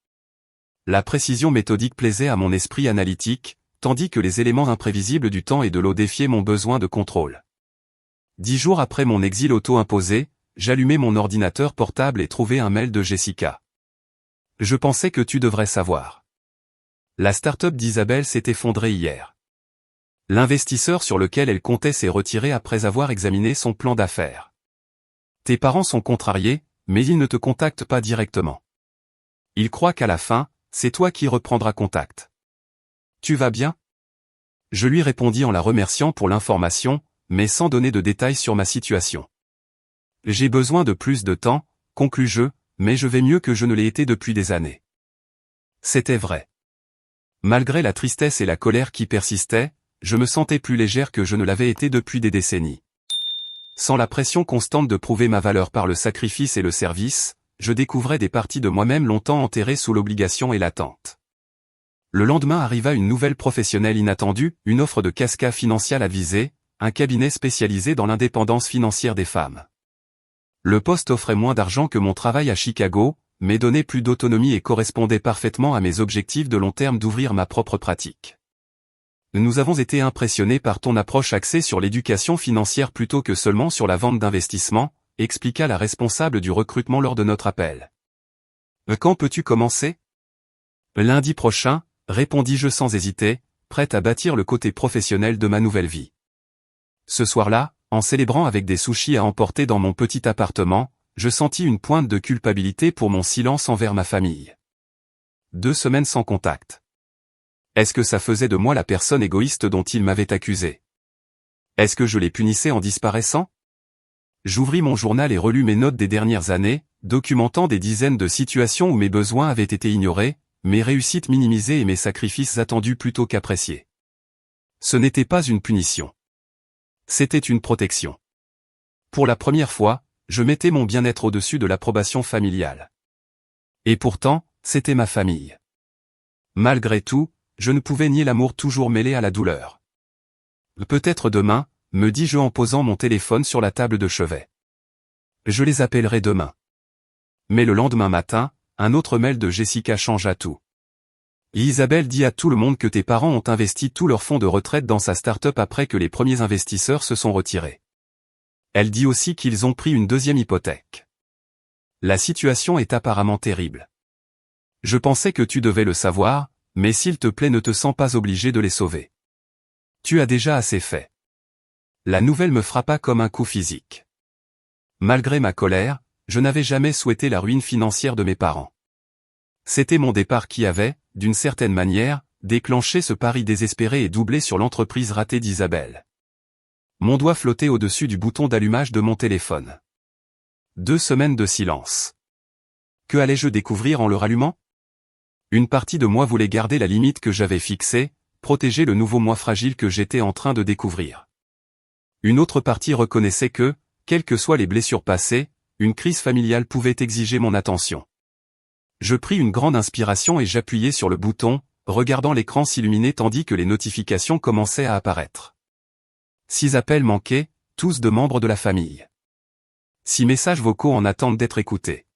La précision méthodique plaisait à mon esprit analytique, tandis que les éléments imprévisibles du temps et de l'eau défiaient mon besoin de contrôle. 10 jours après mon exil auto-imposé, j'allumai mon ordinateur portable et trouvai un mail de Jessica. Je pensais que tu devrais savoir. La start-up d'Isabelle s'est effondrée hier. L'investisseur sur lequel elle comptait s'est retiré après avoir examiné son plan d'affaires. Tes parents sont contrariés, mais ils ne te contactent pas directement. Ils croient qu'à la fin, c'est toi qui reprendras contact. Tu vas bien? Je lui répondis en la remerciant pour l'information, mais sans donner de détails sur ma situation. J'ai besoin de plus de temps, conclus-je, mais je vais mieux que je ne l'ai été depuis des années. C'était vrai. Malgré la tristesse et la colère qui persistaient, je me sentais plus légère que je ne l'avais été depuis des décennies. Sans la pression constante de prouver ma valeur par le sacrifice et le service, je découvrais des parties de moi-même longtemps enterrées sous l'obligation et l'attente. Le lendemain arriva une nouvelle professionnelle inattendue, une offre de Casca Financial à viser, un cabinet spécialisé dans l'indépendance financière des femmes. Le poste offrait moins d'argent que mon travail à Chicago, mais donnait plus d'autonomie et correspondait parfaitement à mes objectifs de long terme d'ouvrir ma propre pratique. Nous avons été impressionnés par ton approche axée sur l'éducation financière plutôt que seulement sur la vente d'investissements, expliqua la responsable du recrutement lors de notre appel. Quand peux-tu commencer? Lundi prochain, répondis-je sans hésiter, prête à bâtir le côté professionnel de ma nouvelle vie. Ce soir-là, en célébrant avec des sushis à emporter dans mon petit appartement, je sentis une pointe de culpabilité pour mon silence envers ma famille. 2 semaines sans contact. Est-ce que ça faisait de moi la personne égoïste dont il m'avait accusé? Est-ce que je les punissais en disparaissant? J'ouvris mon journal et relus mes notes des dernières années, documentant des dizaines de situations où mes besoins avaient été ignorés, mes réussites minimisées et mes sacrifices attendus plutôt qu'appréciés. Ce n'était pas une punition. C'était une protection. Pour la première fois, je mettais mon bien-être au-dessus de l'approbation familiale. Et pourtant, c'était ma famille. Malgré tout, je ne pouvais nier l'amour toujours mêlé à la douleur. Peut-être demain, me dis-je en posant mon téléphone sur la table de chevet. Je les appellerai demain. Mais le lendemain matin, un autre mail de Jessica changea tout. Isabelle dit à tout le monde que tes parents ont investi tous leurs fonds de retraite dans sa start-up après que les premiers investisseurs se sont retirés. Elle dit aussi qu'ils ont pris une deuxième hypothèque. La situation est apparemment terrible. Je pensais que tu devais le savoir, mais s'il te plaît ne te sens pas obligé de les sauver. Tu as déjà assez fait. La nouvelle me frappa comme un coup physique. Malgré ma colère, je n'avais jamais souhaité la ruine financière de mes parents. C'était mon départ qui avait, d'une certaine manière, déclenché ce pari désespéré et doublé sur l'entreprise ratée d'Isabelle. Mon doigt flottait au-dessus du bouton d'allumage de mon téléphone. 2 semaines de silence. Que allais-je découvrir en le rallumant? Une partie de moi voulait garder la limite que j'avais fixée, protéger le nouveau moi fragile que j'étais en train de découvrir. Une autre partie reconnaissait que, quelles que soient les blessures passées, une crise familiale pouvait exiger mon attention. Je pris une grande inspiration et j'appuyai sur le bouton, regardant l'écran s'illuminer tandis que les notifications commençaient à apparaître. 6 appels manqués, tous de membres de la famille. 6 messages vocaux en attente d'être écoutés.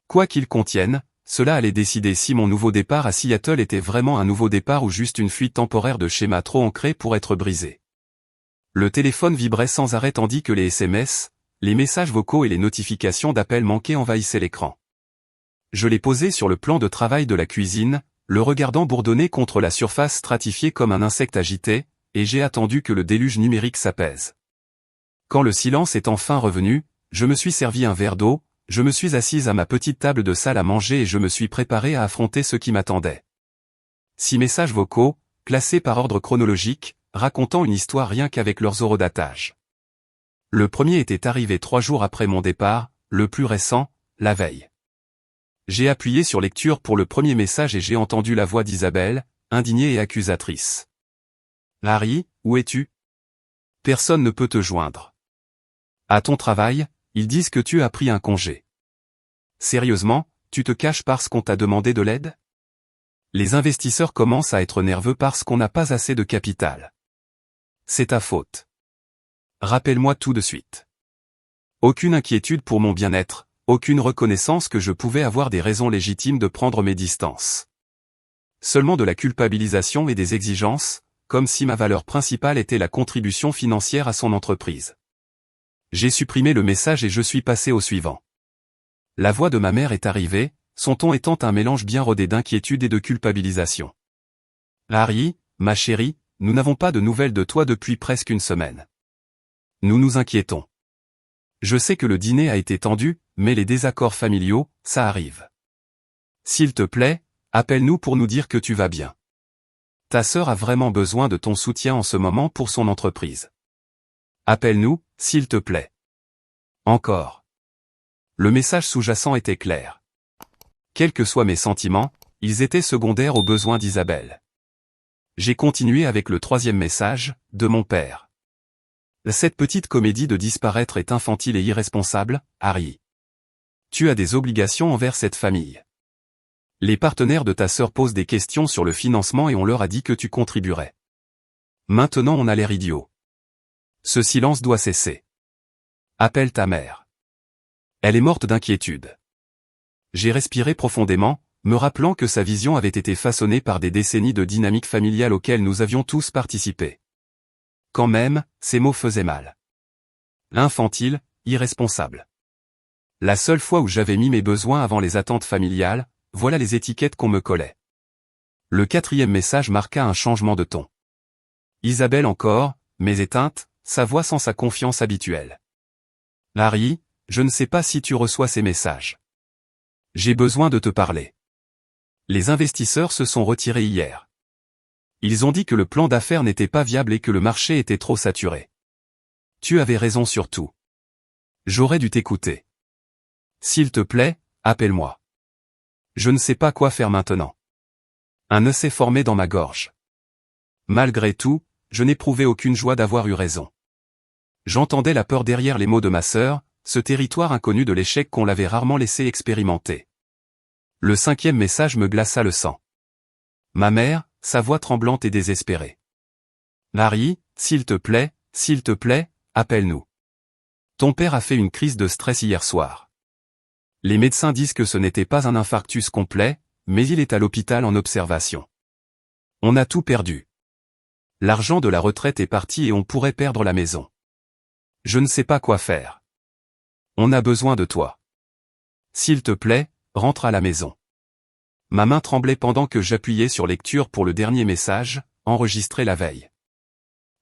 Quoi qu'ils contiennent, cela allait décider si mon nouveau départ à Seattle était vraiment un nouveau départ ou juste une fuite temporaire de schémas trop ancrés pour être brisé. Le téléphone vibrait sans arrêt tandis que les SMS, les messages vocaux et les notifications d'appels manqués envahissaient l'écran. Je l'ai posé sur le plan de travail de la cuisine, le regardant bourdonner contre la surface stratifiée comme un insecte agité, et j'ai attendu que le déluge numérique s'apaise. Quand le silence est enfin revenu, je me suis servi un verre d'eau, je me suis assise à ma petite table de salle à manger et je me suis préparé à affronter ce qui m'attendait. 6 messages vocaux, classés par ordre chronologique, racontant une histoire rien qu'avec leurs horodatage. Le premier était arrivé 3 jours après mon départ, le plus récent, la veille. J'ai appuyé sur lecture pour le premier message et j'ai entendu la voix d'Isabelle, indignée et accusatrice. Harry, où es-tu? Personne ne peut te joindre. À ton travail, ils disent que tu as pris un congé. Sérieusement, tu te caches parce qu'on t'a demandé de l'aide? Les investisseurs commencent à être nerveux parce qu'on n'a pas assez de capital. C'est ta faute. Rappelle-moi tout de suite. Aucune inquiétude pour mon bien-être, aucune reconnaissance que je pouvais avoir des raisons légitimes de prendre mes distances. Seulement de la culpabilisation et des exigences, comme si ma valeur principale était la contribution financière à son entreprise. J'ai supprimé le message et je suis passé au suivant. La voix de ma mère est arrivée, son ton étant un mélange bien rodé d'inquiétude et de culpabilisation. Harry, ma chérie, nous n'avons pas de nouvelles de toi depuis presque une semaine. Nous nous inquiétons. Je sais que le dîner a été tendu, mais les désaccords familiaux, ça arrive. S'il te plaît, appelle-nous pour nous dire que tu vas bien. Ta sœur a vraiment besoin de ton soutien en ce moment pour son entreprise. Appelle-nous, s'il te plaît. Encore. Le message sous-jacent était clair. Quels que soient mes sentiments, ils étaient secondaires aux besoins d'Isabelle. J'ai continué avec le troisième message, de mon père. Cette petite comédie de disparaître est infantile et irresponsable, Harry. Tu as des obligations envers cette famille. Les partenaires de ta sœur posent des questions sur le financement et on leur a dit que tu contribuerais. Maintenant on a l'air idiot. Ce silence doit cesser. Appelle ta mère. Elle est morte d'inquiétude. J'ai respiré profondément, me rappelant que sa vision avait été façonnée par des décennies de dynamique familiale auxquelles nous avions tous participé. Quand même, ces mots faisaient mal. Infantile, irresponsable. La seule fois où j'avais mis mes besoins avant les attentes familiales, voilà les étiquettes qu'on me collait. Le quatrième message marqua un changement de ton. Isabelle encore, mais éteinte, sa voix sans sa confiance habituelle. Harry, je ne sais pas si tu reçois ces messages. J'ai besoin de te parler. Les investisseurs se sont retirés hier. Ils ont dit que le plan d'affaires n'était pas viable et que le marché était trop saturé. Tu avais raison sur tout. J'aurais dû t'écouter. S'il te plaît, appelle-moi. Je ne sais pas quoi faire maintenant. Un nœud s'est formé dans ma gorge. Malgré tout, je n'éprouvais aucune joie d'avoir eu raison. J'entendais la peur derrière les mots de ma sœur, ce territoire inconnu de l'échec qu'on l'avait rarement laissé expérimenter. Le cinquième message me glaça le sang. Ma mère, sa voix tremblante et désespérée. Harry, s'il te plaît, appelle-nous. Ton père a fait une crise de stress hier soir. Les médecins disent que ce n'était pas un infarctus complet, mais il est à l'hôpital en observation. On a tout perdu. L'argent de la retraite est parti et on pourrait perdre la maison. Je ne sais pas quoi faire. On a besoin de toi. S'il te plaît, rentre à la maison. Ma main tremblait pendant que j'appuyais sur lecture pour le dernier message, enregistré la veille.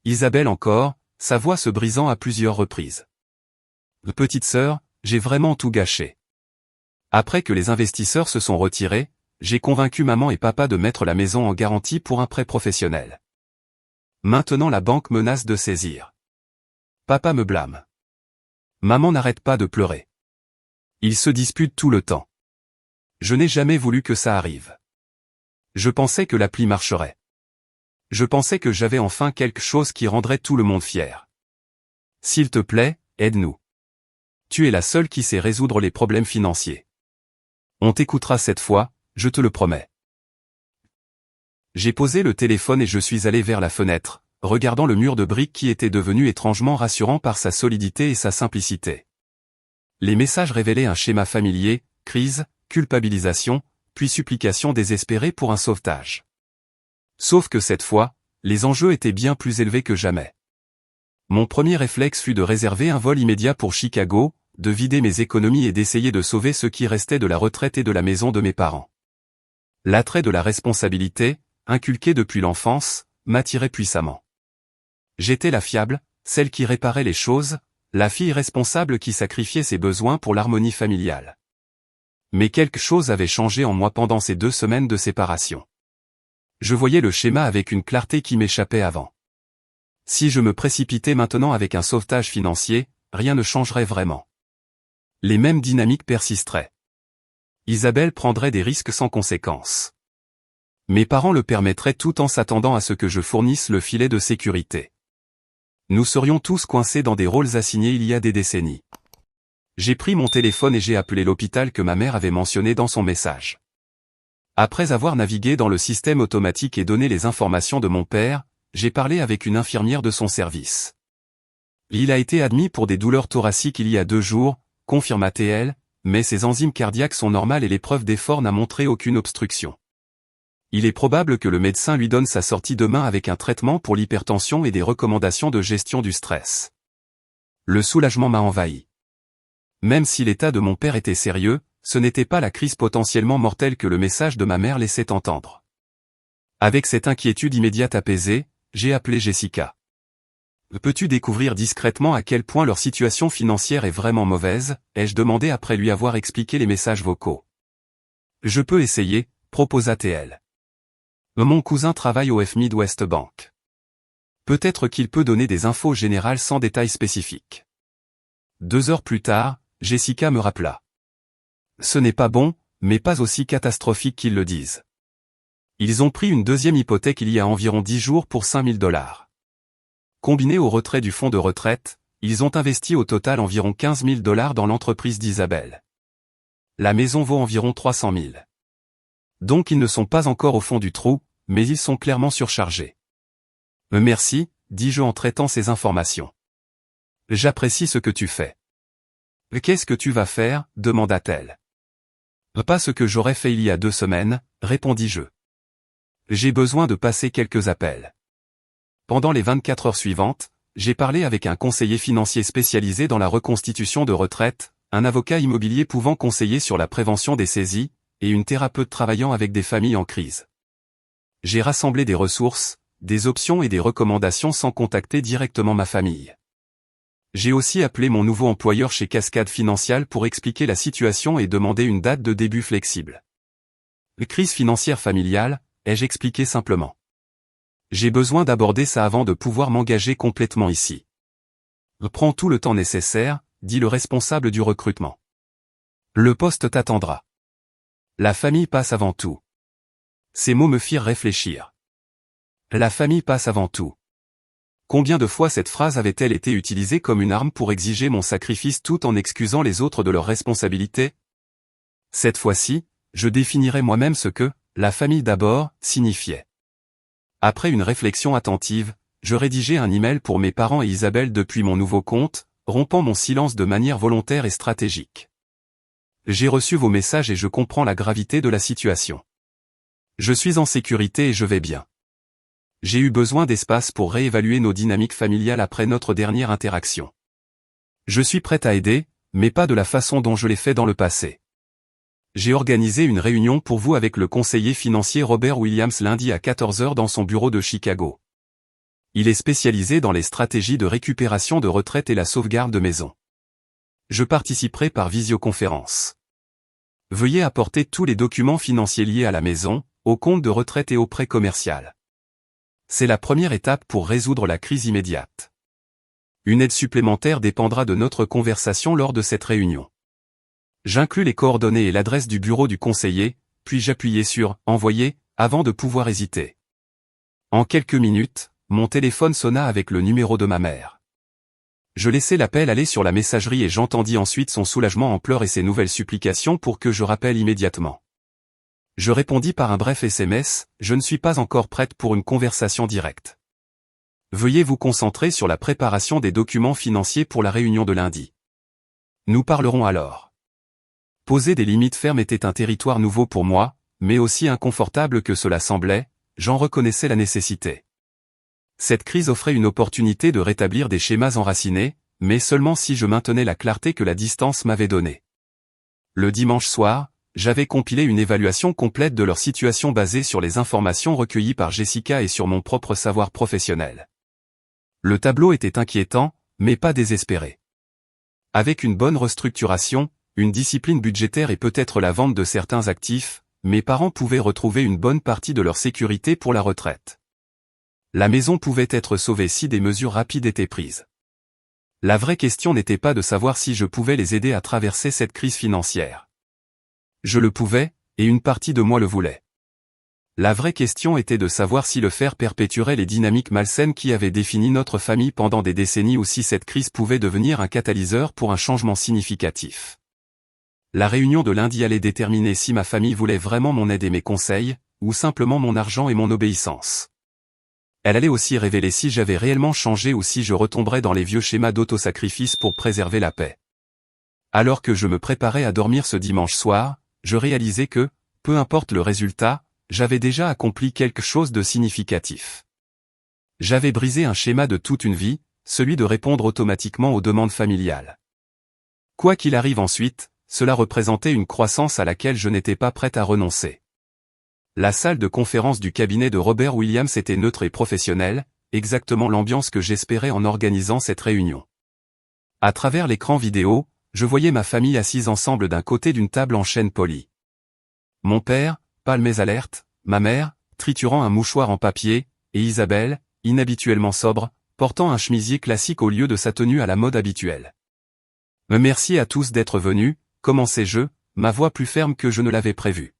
Isabelle encore, sa voix se brisant à plusieurs reprises. Petite sœur, j'ai vraiment tout gâché. Après que les investisseurs se sont retirés, j'ai convaincu maman et papa de mettre la maison en garantie pour un prêt professionnel. Maintenant la banque menace de saisir. Papa me blâme. Maman n'arrête pas de pleurer. Ils se disputent tout le temps. Je n'ai jamais voulu que ça arrive. Je pensais que l'appli marcherait. Je pensais que j'avais enfin quelque chose qui rendrait tout le monde fier. S'il te plaît, aide-nous. Tu es la seule qui sait résoudre les problèmes financiers. On t'écoutera cette fois, je te le promets. J'ai posé le téléphone et je suis allé vers la fenêtre, regardant le mur de briques qui était devenu étrangement rassurant par sa solidité et sa simplicité. Les messages révélaient un schéma familier, crise, culpabilisation, puis supplication désespérée pour un sauvetage. Sauf que cette fois, les enjeux étaient bien plus élevés que jamais. Mon premier réflexe fut de réserver un vol immédiat pour Chicago, de vider mes économies et d'essayer de sauver ce qui restait de la retraite et de la maison de mes parents. L'attrait de la responsabilité, inculqué depuis l'enfance, m'attirait puissamment. J'étais la fiable, celle qui réparait les choses, la fille responsable qui sacrifiait ses besoins pour l'harmonie familiale. Mais quelque chose avait changé en moi pendant ces 2 semaines de séparation. Je voyais le schéma avec une clarté qui m'échappait avant. Si je me précipitais maintenant avec un sauvetage financier, rien ne changerait vraiment. Les mêmes dynamiques persisteraient. Isabelle prendrait des risques sans conséquence. Mes parents le permettraient tout en s'attendant à ce que je fournisse le filet de sécurité. Nous serions tous coincés dans des rôles assignés il y a des décennies. J'ai pris mon téléphone et j'ai appelé l'hôpital que ma mère avait mentionné dans son message. Après avoir navigué dans le système automatique et donné les informations de mon père, j'ai parlé avec une infirmière de son service. Il a été admis pour des douleurs thoraciques il y a 2 jours, confirma-t-elle, mais ses enzymes cardiaques sont normales et l'épreuve d'effort n'a montré aucune obstruction. Il est probable que le médecin lui donne sa sortie demain avec un traitement pour l'hypertension et des recommandations de gestion du stress. Le soulagement m'a envahi. Même si l'état de mon père était sérieux, ce n'était pas la crise potentiellement mortelle que le message de ma mère laissait entendre. Avec cette inquiétude immédiate apaisée, j'ai appelé Jessica. Peux-tu découvrir discrètement à quel point leur situation financière est vraiment mauvaise, ai-je demandé après lui avoir expliqué les messages vocaux. Je peux essayer, proposa-t-elle. Mon cousin travaille au F Midwest Bank. Peut-être qu'il peut donner des infos générales sans détails spécifiques. 2 heures plus tard, Jessica me rappela. Ce n'est pas bon, mais pas aussi catastrophique qu'ils le disent. Ils ont pris une deuxième hypothèque il y a environ 10 jours pour $5 000. Combiné au retrait du fonds de retraite, ils ont investi au total environ $15 000 dans l'entreprise d'Isabelle. La maison vaut environ 300 000. Donc ils ne sont pas encore au fond du trou, mais ils sont clairement surchargés. Merci, dis-je en traitant ces informations. J'apprécie ce que tu fais. Qu'est-ce que tu vas faire, demanda-t-elle. Pas ce que j'aurais fait il y a 2 semaines, répondis-je. J'ai besoin de passer quelques appels. Pendant les 24 heures suivantes, j'ai parlé avec un conseiller financier spécialisé dans la reconstitution de retraite, un avocat immobilier pouvant conseiller sur la prévention des saisies, et une thérapeute travaillant avec des familles en crise. J'ai rassemblé des ressources, des options et des recommandations sans contacter directement ma famille. J'ai aussi appelé mon nouveau employeur chez Cascade Financial pour expliquer la situation et demander une date de début flexible. Crise financière familiale, ai-je expliqué simplement. J'ai besoin d'aborder ça avant de pouvoir m'engager complètement ici. Prends tout le temps nécessaire, dit le responsable du recrutement. Le poste t'attendra. La famille passe avant tout. Ces mots me firent réfléchir. La famille passe avant tout. Combien de fois cette phrase avait-elle été utilisée comme une arme pour exiger mon sacrifice tout en excusant les autres de leurs responsabilités? Cette fois-ci, je définirais moi-même ce que « la famille d'abord » signifiait. Après une réflexion attentive, je rédigeai un email pour mes parents et Isabelle depuis mon nouveau compte, rompant mon silence de manière volontaire et stratégique. J'ai reçu vos messages et je comprends la gravité de la situation. Je suis en sécurité et je vais bien. J'ai eu besoin d'espace pour réévaluer nos dynamiques familiales après notre dernière interaction. Je suis prête à aider, mais pas de la façon dont je l'ai fait dans le passé. J'ai organisé une réunion pour vous avec le conseiller financier Robert Williams lundi à 14 h dans son bureau de Chicago. Il est spécialisé dans les stratégies de récupération de retraite et la sauvegarde de maison. Je participerai par visioconférence. Veuillez apporter tous les documents financiers liés à la maison, au compte de retraite et au prêt commercial. C'est la première étape pour résoudre la crise immédiate. Une aide supplémentaire dépendra de notre conversation lors de cette réunion. J'inclus les coordonnées et l'adresse du bureau du conseiller, puis j'appuyais sur « Envoyer » avant de pouvoir hésiter. En quelques minutes, mon téléphone sonna avec le numéro de ma mère. Je laissai l'appel aller sur la messagerie et j'entendis ensuite son soulagement en pleurs et ses nouvelles supplications pour que je rappelle immédiatement. Je répondis par un bref SMS, « Je ne suis pas encore prête pour une conversation directe. Veuillez vous concentrer sur la préparation des documents financiers pour la réunion de lundi. Nous parlerons alors. » Poser des limites fermes était un territoire nouveau pour moi, mais aussi inconfortable que cela semblait, j'en reconnaissais la nécessité. Cette crise offrait une opportunité de rétablir des schémas enracinés, mais seulement si je maintenais la clarté que la distance m'avait donnée. Le dimanche soir, j'avais compilé une évaluation complète de leur situation basée sur les informations recueillies par Jessica et sur mon propre savoir professionnel. Le tableau était inquiétant, mais pas désespéré. Avec une bonne restructuration, une discipline budgétaire et peut-être la vente de certains actifs, mes parents pouvaient retrouver une bonne partie de leur sécurité pour la retraite. La maison pouvait être sauvée si des mesures rapides étaient prises. La vraie question n'était pas de savoir si je pouvais les aider à traverser cette crise financière. Je le pouvais, et une partie de moi le voulait. La vraie question était de savoir si le faire perpétuerait les dynamiques malsaines qui avaient défini notre famille pendant des décennies ou si cette crise pouvait devenir un catalyseur pour un changement significatif. La réunion de lundi allait déterminer si ma famille voulait vraiment mon aide et mes conseils, ou simplement mon argent et mon obéissance. Elle allait aussi révéler si j'avais réellement changé ou si je retomberais dans les vieux schémas d'autosacrifice pour préserver la paix. Alors que je me préparais à dormir ce dimanche soir, je réalisais que, peu importe le résultat, j'avais déjà accompli quelque chose de significatif. J'avais brisé un schéma de toute une vie, celui de répondre automatiquement aux demandes familiales. Quoi qu'il arrive ensuite, cela représentait une croissance à laquelle je n'étais pas prête à renoncer. La salle de conférence du cabinet de Robert Williams était neutre et professionnelle, exactement l'ambiance que j'espérais en organisant cette réunion. À travers l'écran vidéo, je voyais ma famille assise ensemble d'un côté d'une table en chêne poli. Mon père, palmés alerte, ma mère, triturant un mouchoir en papier, et Isabelle, inhabituellement sobre, portant un chemisier classique au lieu de sa tenue à la mode habituelle. Merci à tous d'être venus, commençai-je, ma voix plus ferme que je ne l'avais prévu.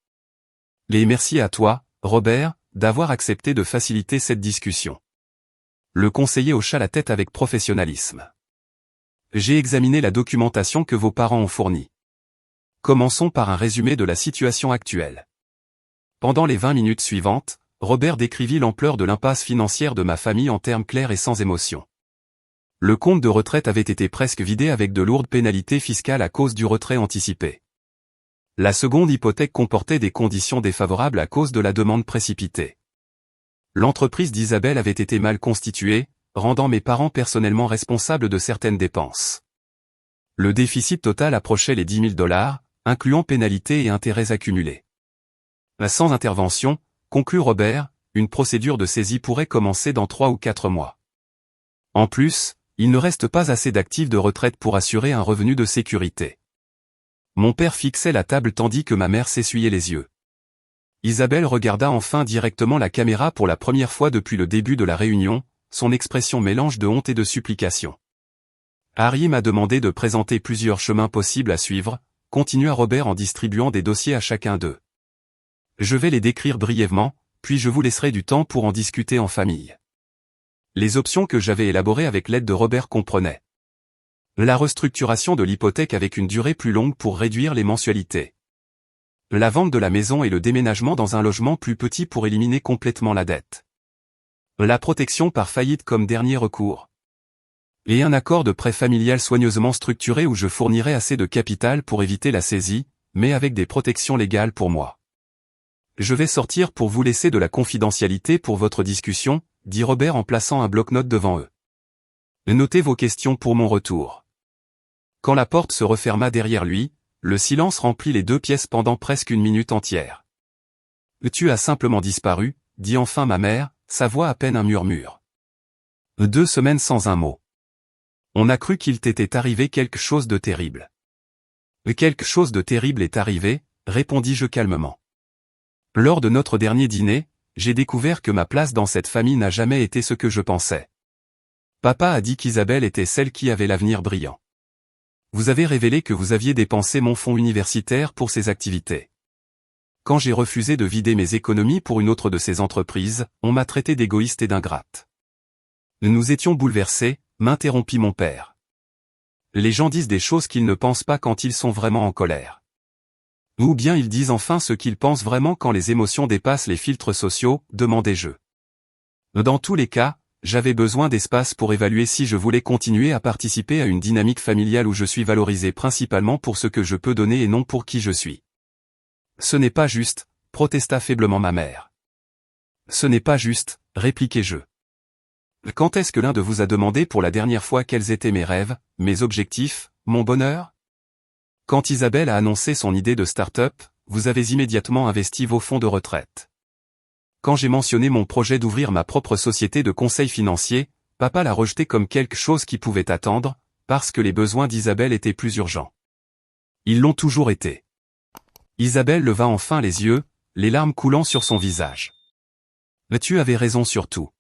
Et merci à toi, Robert, d'avoir accepté de faciliter cette discussion. Le conseiller hocha la tête avec professionnalisme. J'ai examiné la documentation que vos parents ont fournie. Commençons par un résumé de la situation actuelle. Pendant les 20 minutes suivantes, Robert décrivit l'ampleur de l'impasse financière de ma famille en termes clairs et sans émotion. Le compte de retraite avait été presque vidé avec de lourdes pénalités fiscales à cause du retrait anticipé. La seconde hypothèque comportait des conditions défavorables à cause de la demande précipitée. L'entreprise d'Isabelle avait été mal constituée, rendant mes parents personnellement responsables de certaines dépenses. Le déficit total approchait les $10 000, incluant pénalités et intérêts accumulés. Sans intervention, conclut Robert, une procédure de saisie pourrait commencer dans 3 ou 4 mois. En plus, il ne reste pas assez d'actifs de retraite pour assurer un revenu de sécurité. Mon père fixait la table tandis que ma mère s'essuyait les yeux. Isabelle regarda enfin directement la caméra pour la première fois depuis le début de la réunion, son expression mélange de honte et de supplication. Harry m'a demandé de présenter plusieurs chemins possibles à suivre, continua Robert en distribuant des dossiers à chacun d'eux. Je vais les décrire brièvement, puis je vous laisserai du temps pour en discuter en famille. Les options que j'avais élaborées avec l'aide de Robert comprenaient la restructuration de l'hypothèque avec une durée plus longue pour réduire les mensualités, la vente de la maison et le déménagement dans un logement plus petit pour éliminer complètement la dette, la protection par faillite comme dernier recours, et un accord de prêt familial soigneusement structuré où je fournirais assez de capital pour éviter la saisie, mais avec des protections légales pour moi. Je vais sortir pour vous laisser de la confidentialité pour votre discussion, dit Robert en plaçant un bloc-notes devant eux. Notez vos questions pour mon retour. Quand la porte se referma derrière lui, le silence remplit les 2 pièces pendant presque 1 minute entière. Tu as simplement disparu, dit enfin ma mère, sa voix à peine un murmure. 2 semaines sans un mot. On a cru qu'il t'était arrivé quelque chose de terrible. Quelque chose de terrible est arrivé, répondis-je calmement. Lors de notre dernier dîner, j'ai découvert que ma place dans cette famille n'a jamais été ce que je pensais. Papa a dit qu'Isabelle était celle qui avait l'avenir brillant. Vous avez révélé que vous aviez dépensé mon fonds universitaire pour ses activités. Quand j'ai refusé de vider mes économies pour une autre de ces entreprises, on m'a traité d'égoïste et d'ingrate. Nous étions bouleversés, m'interrompit mon père. Les gens disent des choses qu'ils ne pensent pas quand ils sont vraiment en colère. Ou bien ils disent enfin ce qu'ils pensent vraiment quand les émotions dépassent les filtres sociaux, demandai-je. Dans tous les cas, j'avais besoin d'espace pour évaluer si je voulais continuer à participer à une dynamique familiale où je suis valorisé principalement pour ce que je peux donner et non pour qui je suis. Ce n'est pas juste, protesta faiblement ma mère. Ce n'est pas juste, répliquai-je. Quand est-ce que l'un de vous a demandé pour la dernière fois quels étaient mes rêves, mes objectifs, mon bonheur ? Quand Isabelle a annoncé son idée de start-up, vous avez immédiatement investi vos fonds de retraite. Quand j'ai mentionné mon projet d'ouvrir ma propre société de conseil financier, papa l'a rejeté comme quelque chose qui pouvait attendre, parce que les besoins d'Isabelle étaient plus urgents. Ils l'ont toujours été. Isabelle leva enfin les yeux, les larmes coulant sur son visage. Tu avais raison sur tout.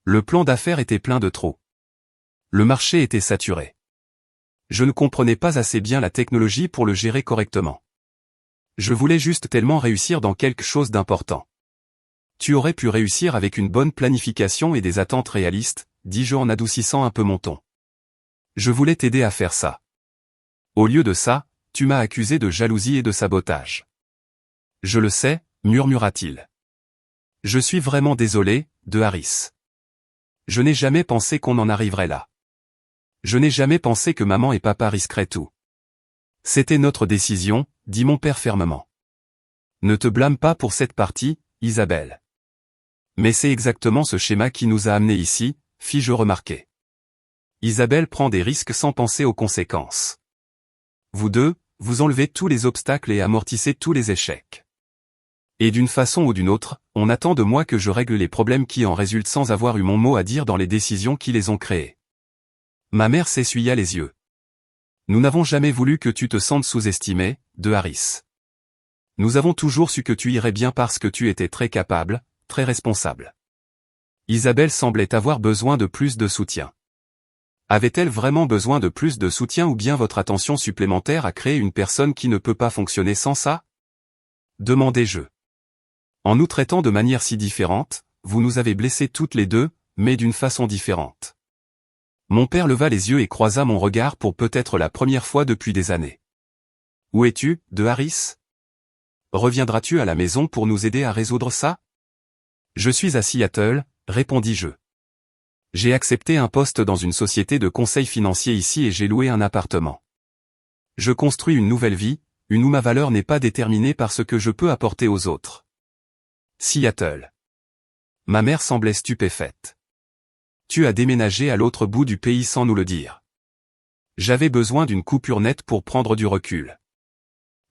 Le plan d'affaires était plein de trous. Le marché était saturé. Je ne comprenais pas assez bien la technologie pour le gérer correctement. Je voulais juste tellement réussir dans quelque chose d'important. Tu aurais pu réussir avec une bonne planification et des attentes réalistes, dis-je en adoucissant un peu mon ton. Je voulais t'aider à faire ça. Au lieu de ça, tu m'as accusé de jalousie et de sabotage. Je le sais, murmura-t-il. Je suis vraiment désolé, de Harris. Je n'ai jamais pensé qu'on en arriverait là. Je n'ai jamais pensé que maman et papa risqueraient tout. C'était notre décision, dit mon père fermement. Ne te blâme pas pour cette partie, Isabelle. Mais c'est exactement ce schéma qui nous a amenés ici, fis-je remarquer. Isabelle prend des risques sans penser aux conséquences. Vous deux, vous enlevez tous les obstacles et amortissez tous les échecs. Et d'une façon ou d'une autre, on attend de moi que je règle les problèmes qui en résultent sans avoir eu mon mot à dire dans les décisions qui les ont créés. Ma mère s'essuya les yeux. Nous n'avons jamais voulu que tu te sentes sous-estimé, de Harris. Nous avons toujours su que tu irais bien parce que tu étais très capable, très responsable. Isabelle semblait avoir besoin de plus de soutien. Avait-elle vraiment besoin de plus de soutien ou bien votre attention supplémentaire a créé une personne qui ne peut pas fonctionner sans ça? Demandai-je. En nous traitant de manière si différente, vous nous avez blessés toutes les deux, mais d'une façon différente. Mon père leva les yeux et croisa mon regard pour peut-être la première fois depuis des années. Où es-tu, de Harris? Reviendras-tu à la maison pour nous aider à résoudre ça? Je suis à Seattle, répondis-je. J'ai accepté un poste dans une société de conseil financier ici et j'ai loué un appartement. Je construis une nouvelle vie, une où ma valeur n'est pas déterminée par ce que je peux apporter aux autres. Seattle. Ma mère semblait stupéfaite. Tu as déménagé à l'autre bout du pays sans nous le dire. J'avais besoin d'une coupure nette pour prendre du recul.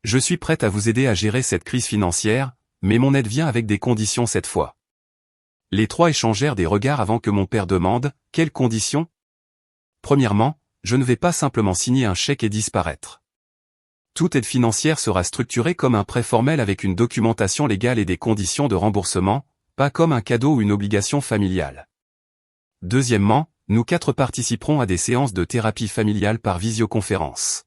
Je suis prête à vous aider à gérer cette crise financière, mais mon aide vient avec des conditions cette fois. Les trois échangèrent des regards avant que mon père demande « Quelles conditions ?» Premièrement, je ne vais pas simplement signer un chèque et disparaître. Toute aide financière sera structurée comme un prêt formel avec une documentation légale et des conditions de remboursement, pas comme un cadeau ou une obligation familiale. Deuxièmement, nous quatre participerons à des séances de thérapie familiale par visioconférence.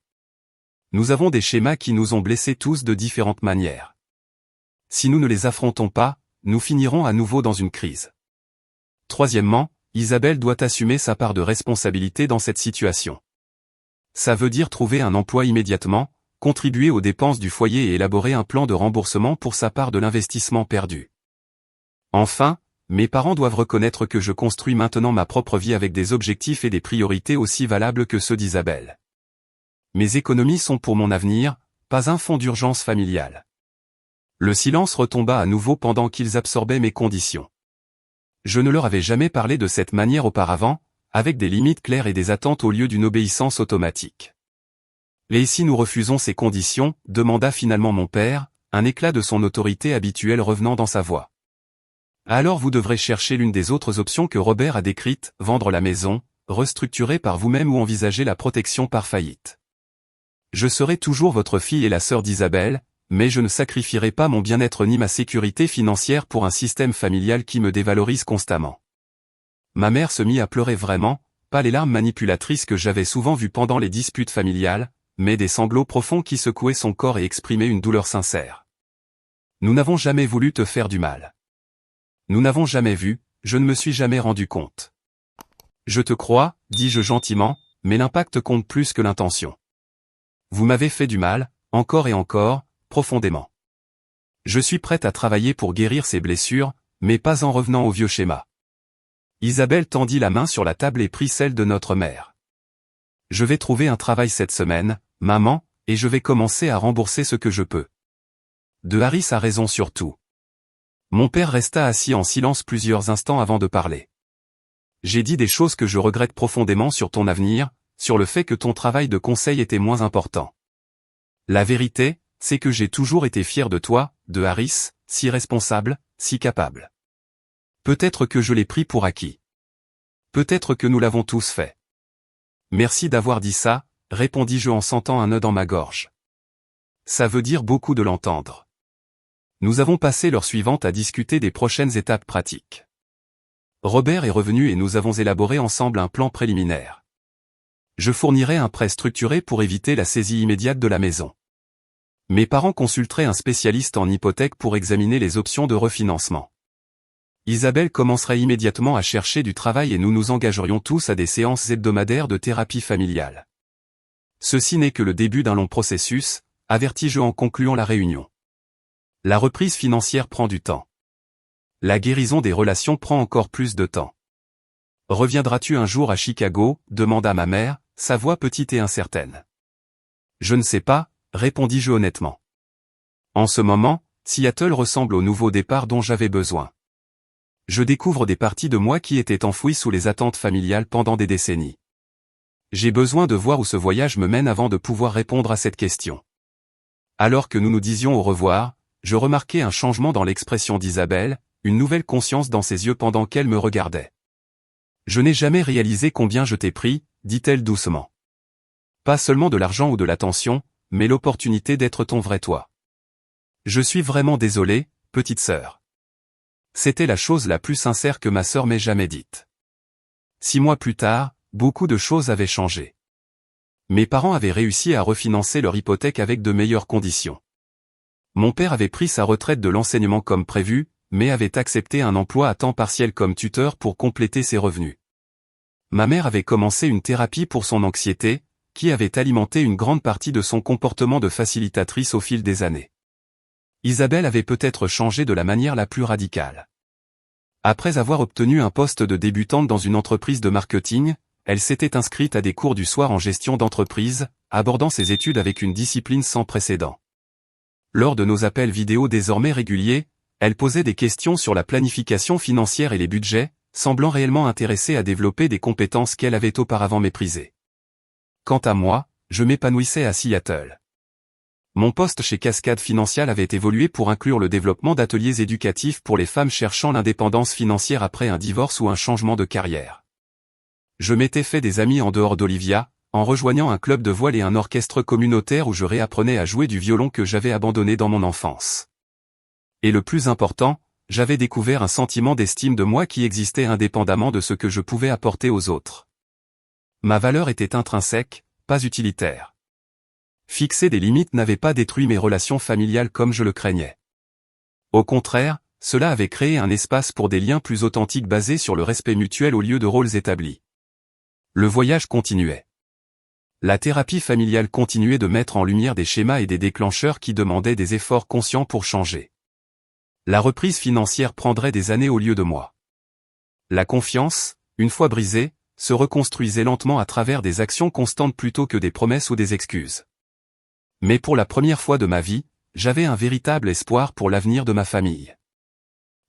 Nous avons des schémas qui nous ont blessés tous de différentes manières. Si nous ne les affrontons pas, nous finirons à nouveau dans une crise. Troisièmement, Isabelle doit assumer sa part de responsabilité dans cette situation. Ça veut dire trouver un emploi immédiatement, contribuer aux dépenses du foyer et élaborer un plan de remboursement pour sa part de l'investissement perdu. Enfin, mes parents doivent reconnaître que je construis maintenant ma propre vie avec des objectifs et des priorités aussi valables que ceux d'Isabelle. Mes économies sont pour mon avenir, pas un fonds d'urgence familial. Le silence retomba à nouveau pendant qu'ils absorbaient mes conditions. Je ne leur avais jamais parlé de cette manière auparavant, avec des limites claires et des attentes au lieu d'une obéissance automatique. Et si nous refusons ces conditions, demanda finalement mon père, un éclat de son autorité habituelle revenant dans sa voix. Alors vous devrez chercher l'une des autres options que Robert a décrites, vendre la maison, restructurer par vous-même ou envisager la protection par faillite. Je serai toujours votre fille et la sœur d'Isabelle, mais je ne sacrifierai pas mon bien-être ni ma sécurité financière pour un système familial qui me dévalorise constamment. Ma mère se mit à pleurer vraiment, pas les larmes manipulatrices que j'avais souvent vues pendant les disputes familiales, mais des sanglots profonds qui secouaient son corps et exprimaient une douleur sincère. Nous n'avons jamais voulu te faire du mal. Nous n'avons jamais vu, je ne me suis jamais rendu compte. Je te crois, dis-je gentiment, mais l'impact compte plus que l'intention. Vous m'avez fait du mal, encore et encore, profondément. Je suis prête à travailler pour guérir ces blessures, mais pas en revenant au vieux schéma. Isabelle tendit la main sur la table et prit celle de notre mère. Je vais trouver un travail cette semaine, maman, et je vais commencer à rembourser ce que je peux. De Harris a raison sur tout. Mon père resta assis en silence plusieurs instants avant de parler. J'ai dit des choses que je regrette profondément sur ton avenir, sur le fait que ton travail de conseil était moins important. La vérité, c'est que j'ai toujours été fier de toi, de Harris, si responsable, si capable. Peut-être que je l'ai pris pour acquis. Peut-être que nous l'avons tous fait. Merci d'avoir dit ça, répondis-je en sentant un nœud dans ma gorge. Ça veut dire beaucoup de l'entendre. Nous avons passé l'heure suivante à discuter des prochaines étapes pratiques. Robert est revenu et nous avons élaboré ensemble un plan préliminaire. Je fournirai un prêt structuré pour éviter la saisie immédiate de la maison. Mes parents consulteraient un spécialiste en hypothèque pour examiner les options de refinancement. Isabelle commencerait immédiatement à chercher du travail et nous nous engagerions tous à des séances hebdomadaires de thérapie familiale. Ceci n'est que le début d'un long processus, avertis-je en concluant la réunion. La reprise financière prend du temps. La guérison des relations prend encore plus de temps. Reviendras-tu un jour à Chicago, demanda ma mère, sa voix petite et incertaine. Je ne sais pas, répondis-je honnêtement. En ce moment, Seattle ressemble au nouveau départ dont j'avais besoin. Je découvre des parties de moi qui étaient enfouies sous les attentes familiales pendant des décennies. J'ai besoin de voir où ce voyage me mène avant de pouvoir répondre à cette question. Alors que nous nous disions au revoir, je remarquai un changement dans l'expression d'Isabelle, une nouvelle conscience dans ses yeux pendant qu'elle me regardait. Je n'ai jamais réalisé combien je t'ai pris, dit-elle doucement. Pas seulement de l'argent ou de l'attention, mais l'opportunité d'être ton vrai toi. Je suis vraiment désolé, petite sœur. C'était la chose la plus sincère que ma sœur m'ait jamais dite. 6 mois plus tard, beaucoup de choses avaient changé. Mes parents avaient réussi à refinancer leur hypothèque avec de meilleures conditions. Mon père avait pris sa retraite de l'enseignement comme prévu, mais avait accepté un emploi à temps partiel comme tuteur pour compléter ses revenus. Ma mère avait commencé une thérapie pour son anxiété, qui avait alimenté une grande partie de son comportement de facilitatrice au fil des années. Isabelle avait peut-être changé de la manière la plus radicale. Après avoir obtenu un poste de débutante dans une entreprise de marketing, elle s'était inscrite à des cours du soir en gestion d'entreprise, abordant ses études avec une discipline sans précédent. Lors de nos appels vidéo désormais réguliers, elle posait des questions sur la planification financière et les budgets, semblant réellement intéressée à développer des compétences qu'elle avait auparavant méprisées. Quant à moi, je m'épanouissais à Seattle. Mon poste chez Cascade Financial avait évolué pour inclure le développement d'ateliers éducatifs pour les femmes cherchant l'indépendance financière après un divorce ou un changement de carrière. Je m'étais fait des amis en dehors d'Olivia, en rejoignant un club de voile et un orchestre communautaire où je réapprenais à jouer du violon que j'avais abandonné dans mon enfance. Et le plus important, j'avais découvert un sentiment d'estime de moi qui existait indépendamment de ce que je pouvais apporter aux autres. Ma valeur était intrinsèque, pas utilitaire. Fixer des limites n'avait pas détruit mes relations familiales comme je le craignais. Au contraire, cela avait créé un espace pour des liens plus authentiques basés sur le respect mutuel au lieu de rôles établis. Le voyage continuait. La thérapie familiale continuait de mettre en lumière des schémas et des déclencheurs qui demandaient des efforts conscients pour changer. La reprise financière prendrait des années au lieu de mois. La confiance, une fois brisée, se reconstruisait lentement à travers des actions constantes plutôt que des promesses ou des excuses. Mais pour la première fois de ma vie, j'avais un véritable espoir pour l'avenir de ma famille.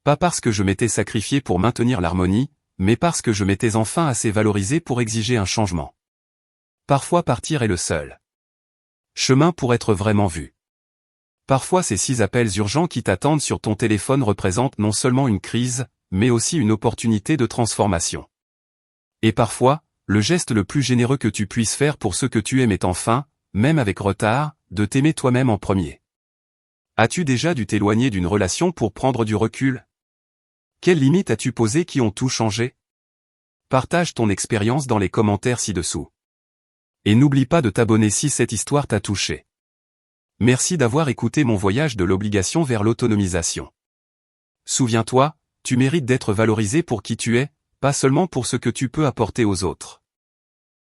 Pas parce que je m'étais sacrifié pour maintenir l'harmonie, mais parce que je m'étais enfin assez valorisé pour exiger un changement. Parfois partir est le seul chemin pour être vraiment vu. Parfois ces 6 appels urgents qui t'attendent sur ton téléphone représentent non seulement une crise, mais aussi une opportunité de transformation. Et parfois, le geste le plus généreux que tu puisses faire pour ceux que tu aimes est enfin, même avec retard, de t'aimer toi-même en premier. As-tu déjà dû t'éloigner d'une relation pour prendre du recul? Quelles limites as-tu posées qui ont tout changé? Partage ton expérience dans les commentaires ci-dessous. Et n'oublie pas de t'abonner si cette histoire t'a touché. Merci d'avoir écouté mon voyage de l'obligation vers l'autonomisation. Souviens-toi, tu mérites d'être valorisé pour qui tu es, pas seulement pour ce que tu peux apporter aux autres.